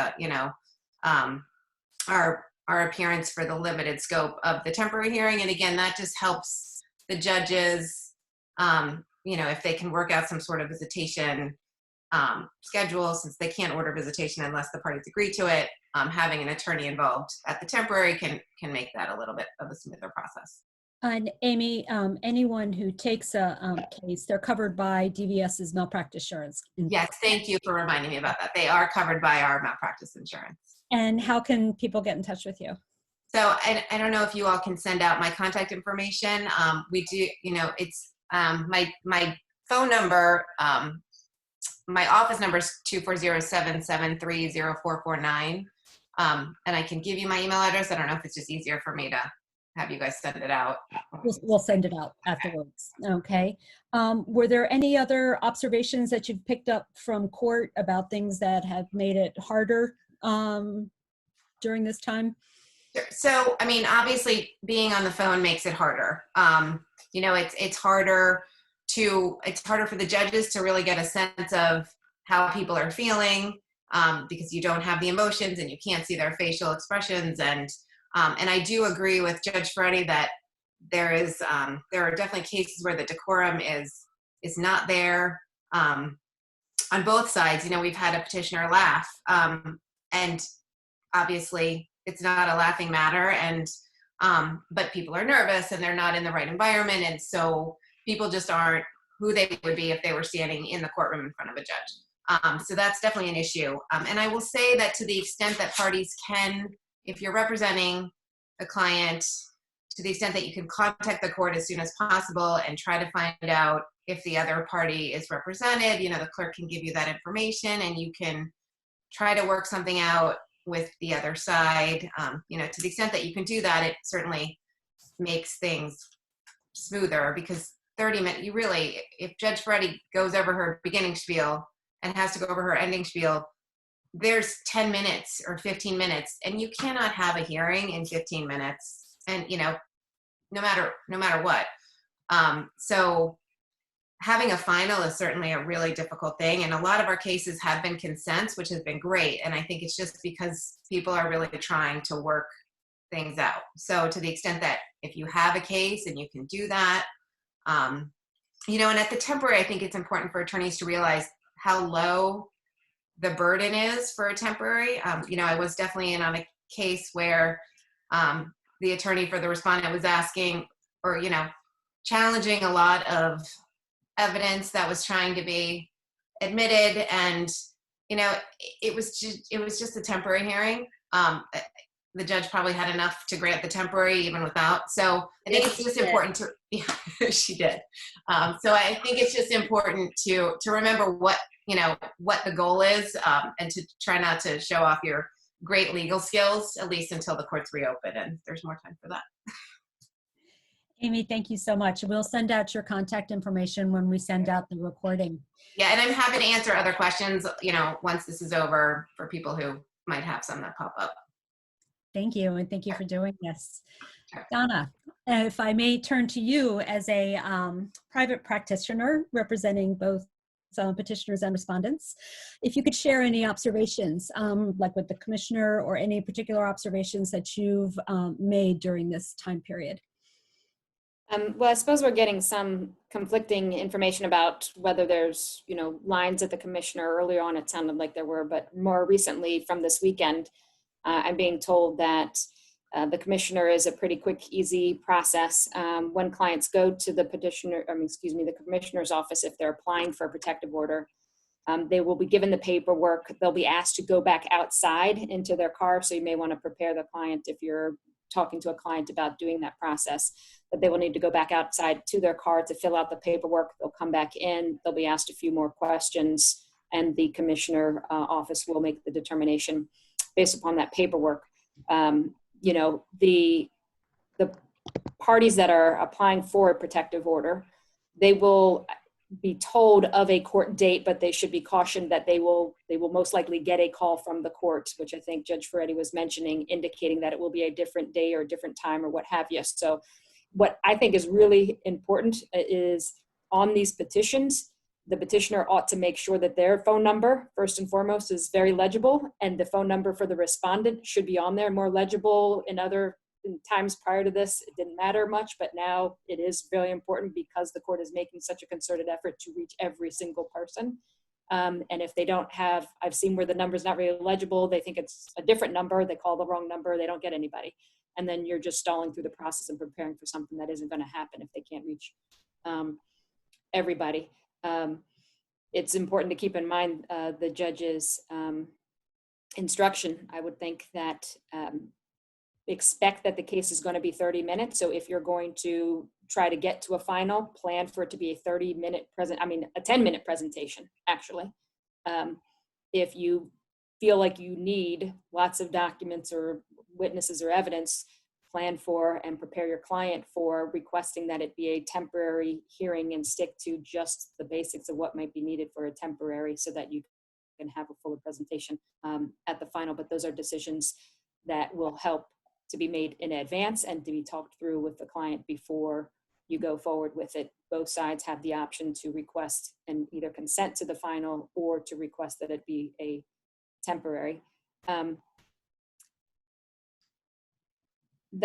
our appearance for the limited scope of the temporary hearing. And again, that just helps the judges, if they can work out some sort of visitation schedule, since they can't order visitation unless the parties agree to it. Having an attorney involved at the temporary can make that a little bit of a smoother process. And Amy, anyone who takes a case, they're covered by DVS's malpractice insurance. Yes, thank you for reminding me about that. They are covered by our malpractice insurance. And how can people get in touch with you? So I don't know if you all can send out my contact information. We do, it's my phone number, my office number is 240-773-0449. And I can give you my email address. I don't know if it's just easier for me to have you guys send it out. We'll send it out afterwards. Okay. Were there any other observations that you've picked up from court about things that have made it harder during this time? So, obviously being on the phone makes it harder. It's harder for the judges to really get a sense of how people are feeling, because you don't have the emotions and you can't see their facial expressions. And I do agree with Judge Ferretti that there are definitely cases where the decorum is not there on both sides. We've had a petitioner laugh, and obviously it's not a laughing matter, and but people are nervous and they're not in the right environment, and so people just aren't who they would be if they were standing in the courtroom in front of a judge. So that's definitely an issue. And I will say that to the extent that parties can, if you're representing a client, to the extent that you can contact the court as soon as possible and try to find out if the other party is represented, the clerk can give you that information and you can try to work something out with the other side. To the extent that you can do that, it certainly makes things smoother, because 30 minutes, if Judge Ferretti goes over her beginning spiel and has to go over her ending spiel, there's 10 minutes or 15 minutes, and you cannot have a hearing in 15 minutes, and no matter what. So having a final is certainly a really difficult thing, and a lot of our cases have been consents, which has been great, and I think it's just because people are really trying to work things out. So to the extent that if you have a case and you can do that, and at the temporary, I think it's important for attorneys to realize how low the burden is for a temporary. I was definitely in on a case where the attorney for the respondent was asking, or challenging a lot of evidence that was trying to be admitted, and it was just a temporary hearing. The judge probably had enough to grant the temporary even without. So I think it's just important to, yeah, she did. So I think it's just important to remember what the goal is, and to try not to show off your great legal skills, at least until the courts reopen and there's more time for that. Amy, thank you so much. We'll send out your contact information when we send out the recording. Yeah, and I'm happy to answer other questions, once this is over, for people who might have some that pop up. Thank you, and thank you for doing this. Sure. Donna, if I may turn to you as a private practitioner representing both petitioners and respondents, if you could share any observations, like with the commissioner, or any particular observations that you've made during this time period. Well, I suppose we're getting some conflicting information about whether there's, lines at the commissioner. Earlier on, it sounded like there were, but more recently from this weekend, I'm being told that the commissioner is a pretty quick, easy process. When clients go to the the commissioner's office, if they're applying for a protective order, they will be given the paperwork. They'll be asked to go back outside into their car. So you may want to prepare the client if you're talking to a client about doing that process, that they will need to go back outside to their car to fill out the paperwork. They'll come back in, they'll be asked a few more questions, and the commissioner office will make the determination based upon that paperwork. The parties that are applying for a protective order, they will be told of a court date, but they should be cautioned that they will most likely get a call from the court, which I think Judge Ferretti was mentioning, indicating that it will be a different day or a different time or what have you. So what I think is really important is on these petitions, the petitioner ought to make sure that their phone number, first and foremost, is very legible, and the phone number for the respondent should be on there, more legible. In times prior to this, it didn't matter much, but now it is really important because the court is making such a concerted effort to reach every single person. And if they don't have, I've seen where the number's not really legible, they think it's a different number, they call the wrong number, they don't get anybody. And then you're just stalling through the process and preparing for something that isn't going to happen if they can't reach everybody. It's important to keep in mind the judge's instruction. I would think that expect that the case is going to be 30 minutes. So if you're going to try to get to a final, plan for it to be a 10-minute presentation, actually. If you feel like you need lots of documents or witnesses or evidence, plan for and prepare your client for requesting that it be a temporary hearing and stick to just the basics of what might be needed for a temporary so that you can have a fuller presentation at the final. But those are decisions that will help to be made in advance and to be talked through with the client before you go forward with it. Both sides have the option to request and either consent to the final or to request that it be a temporary.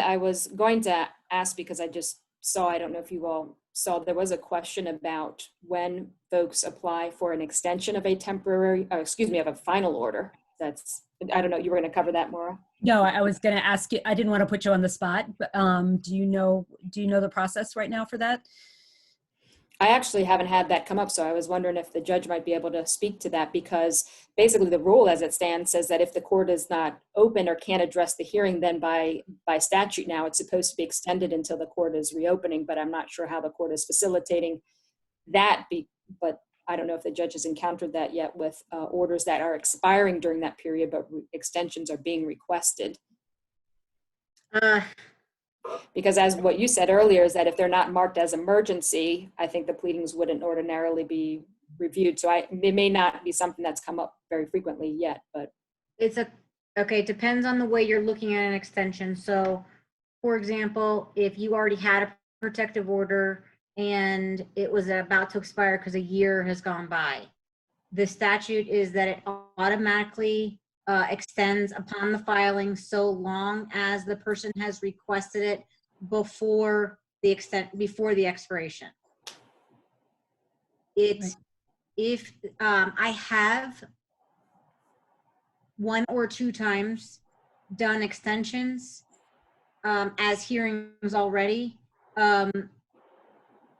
I was going to ask, because I just saw, I don't know if you all saw, there was a question about when folks apply for an extension of a temporary, of a final order. I don't know, you were going to cover that, Maura? No, I was going to ask you, I didn't want to put you on the spot, but do you know the process right now for that? I actually haven't had that come up, so I was wondering if the judge might be able to speak to that, because basically the rule as it stands says that if the court is not open or can't address the hearing, then by statute now it's supposed to be extended until the court is reopening, but I'm not sure how the court is facilitating that, but I don't know if the judge has encountered that yet with orders that are expiring during that period, but extensions are being requested. Because as what you said earlier is that if they're not marked as emergency, I think the pleadings wouldn't ordinarily be reviewed. So it may not be something that's come up very frequently yet, but. It depends on the way you're looking at an extension. So for example, if you already had a protective order and it was about to expire because a year has gone by, the statute is that it automatically extends upon the filing so long as the person has requested it before the expiration. If I have one or two times done extensions as hearings already,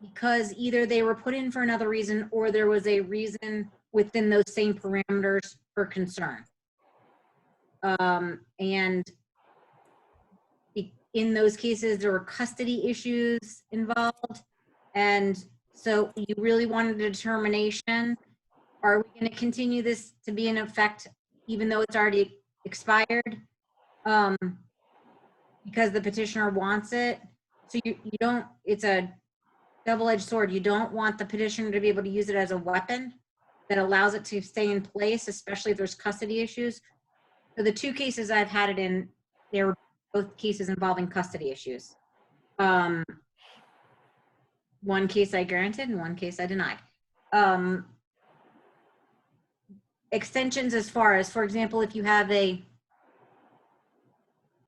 because either they were put in for another reason or there was a reason within those same parameters for concern. And in those cases, there were custody issues involved. And so you really wanted a determination. Are we going to continue this to be in effect even though it's already expired? Because the petitioner wants it. So you don't, it's a double-edged sword. You don't want the petitioner to be able to use it as a weapon that allows it to stay in place, especially if there's custody issues. So the two cases I've had it in, they were both cases involving custody issues. One case I granted and one case I denied. Extensions as far as, for example, if you have today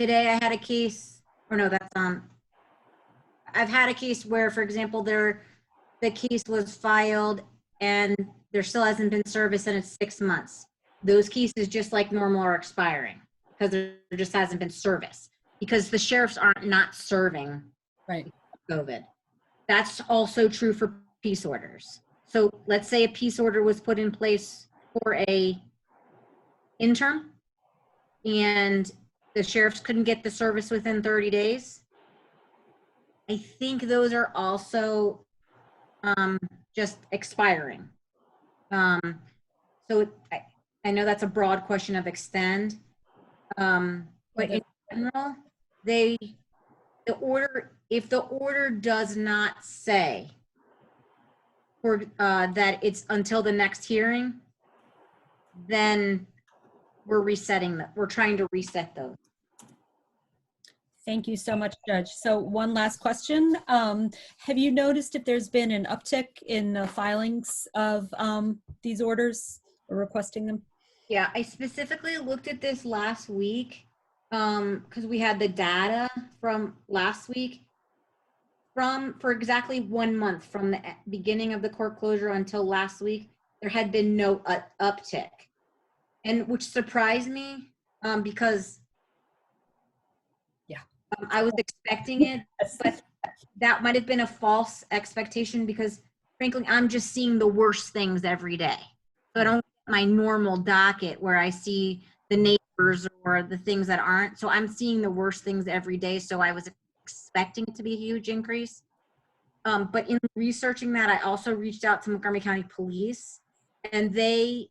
I had a case, or no, that's I've had a case where, for example, the case was filed and there still hasn't been service and it's 6 months. Those cases, just like normal, are expiring because there just hasn't been service because the sheriffs aren't not serving Right. COVID. That's also true for peace orders. So let's say a peace order was put in place for a interim and the sheriffs couldn't get the service within 30 days. I think those are also just expiring. So I know that's a broad question of extend, but in general, if the order does not say that it's until the next hearing, then we're trying to reset those. Thank you so much, Judge. So one last question. Have you noticed if there's been an uptick in the filings of these orders or requesting them? Yeah, I specifically looked at this last week because we had the data from last week. For exactly 1 month from the beginning of the court closure until last week, there had been no uptick, and which surprised me because I was expecting it, but that might have been a false expectation because frankly, I'm just seeing the worst things every day. So I don't get my normal docket where I see the neighbors or the things that aren't. So I'm seeing the worst things every day. So I was expecting it to be a huge increase. But in researching that, I also reached out to Montgomery County Police, and their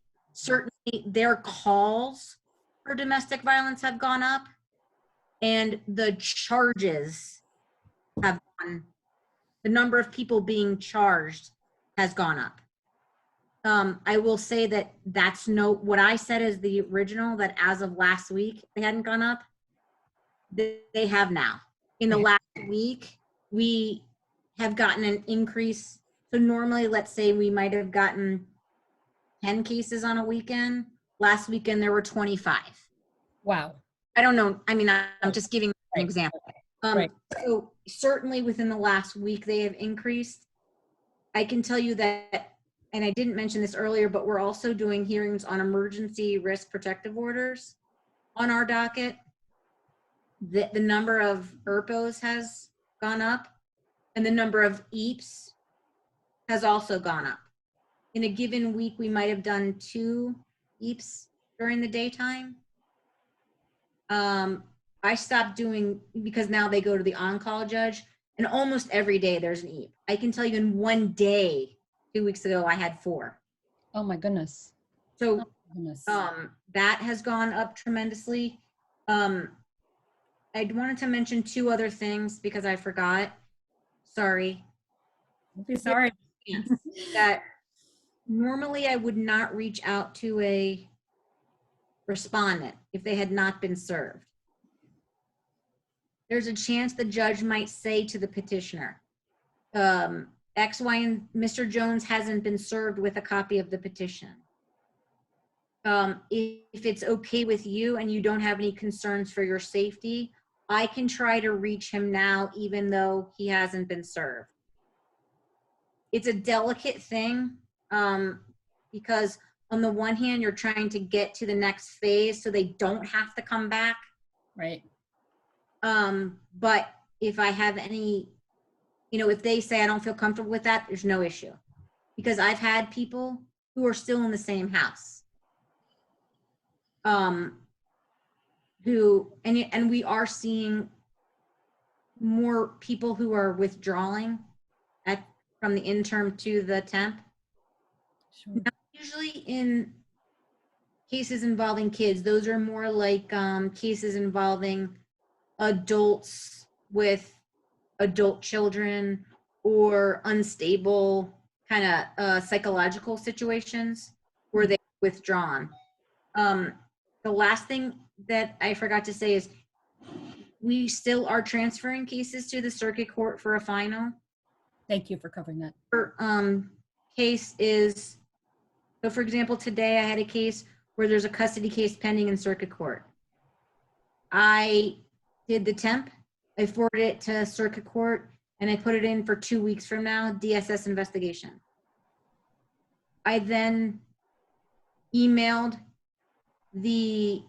calls for domestic violence have gone up. And the charges have the number of people being charged has gone up. I will say that what I said is the original, that as of last week, they hadn't gone up. They have now. In the last week, we have gotten an increase. So normally, let's say we might have gotten 10 cases on a weekend. Last weekend, there were 25. Wow. I don't know. I mean, I'm just giving an example. Right. So certainly within the last week, they have increased. I can tell you that, and I didn't mention this earlier, but we're also doing hearings on emergency risk protective orders on our docket. The number of ERPOs has gone up, and the number of EAPs has also gone up. In a given week, we might have done 2 EAPs during the daytime. I stopped doing, because now they go to the on-call judge, and almost every day there's an EAP. I can tell you in one day, 2 weeks ago, I had 4. Oh my goodness. So Oh my goodness. that has gone up tremendously. I wanted to mention 2 other things because I forgot. Sorry. Don't be sorry. That normally I would not reach out to a respondent if they had not been served. There's a chance the judge might say to the petitioner, X, Y, and Mr. Jones hasn't been served with a copy of the petition. If it's okay with you and you don't have any concerns for your safety, I can try to reach him now, even though he hasn't been served. It's a delicate thing because on the one hand, you're trying to get to the next phase so they don't have to come back. Right. But if I have any if they say I don't feel comfortable with that, there's no issue. Because I've had people who are still in the same house. And we are seeing more people who are withdrawing from the interim to the temp. Sure. Not usually in cases involving kids. Those are more like cases involving adults with adult children or unstable kind of psychological situations where they're withdrawn. The last thing that I forgot to say is we still are transferring cases to the circuit court for a final. Thank you for covering that. Case is, so for example, today I had a case where there's a custody case pending in circuit court. I did the temp, I forwarded it to circuit court, and I put it in for 2 weeks from now, DSS investigation. I then emailed the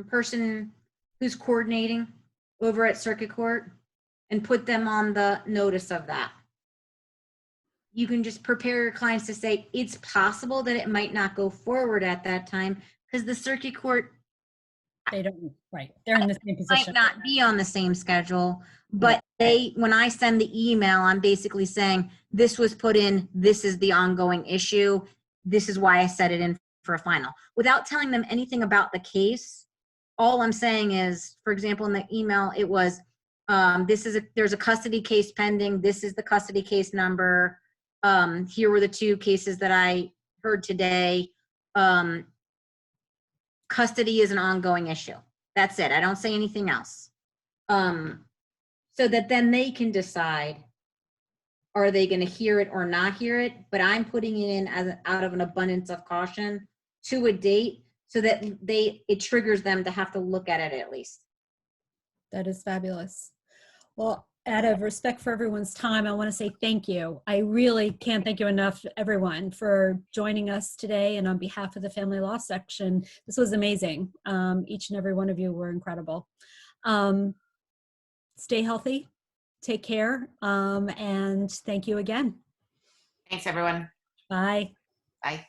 person who's coordinating over at circuit court and put them on the notice of that. You can just prepare your clients to say it's possible that it might not go forward at that time because the circuit court They don't, right. They're in the same might position. not be on the same schedule, but when I send the email, I'm basically saying this was put in, this is the ongoing issue, this is why I set it in for a final. Without telling them anything about the case, all I'm saying is, for example, in the email, it was, there's a custody case pending, this is the custody case number, here were the 2 cases that I heard today. Custody is an ongoing issue. That's it. I don't say anything else. So that then they can decide, are they going to hear it or not hear it? But I'm putting it in out of an abundance of caution to a date so that it triggers them to have to look at it at least. That is fabulous. Well, out of respect for everyone's time, I want to say thank you. I really can't thank you enough, everyone, for joining us today. And on behalf of the Family Law Section, this was amazing. Each and every one of you were incredible. Stay healthy, take care, and thank you again. Thanks, everyone. Bye. Bye.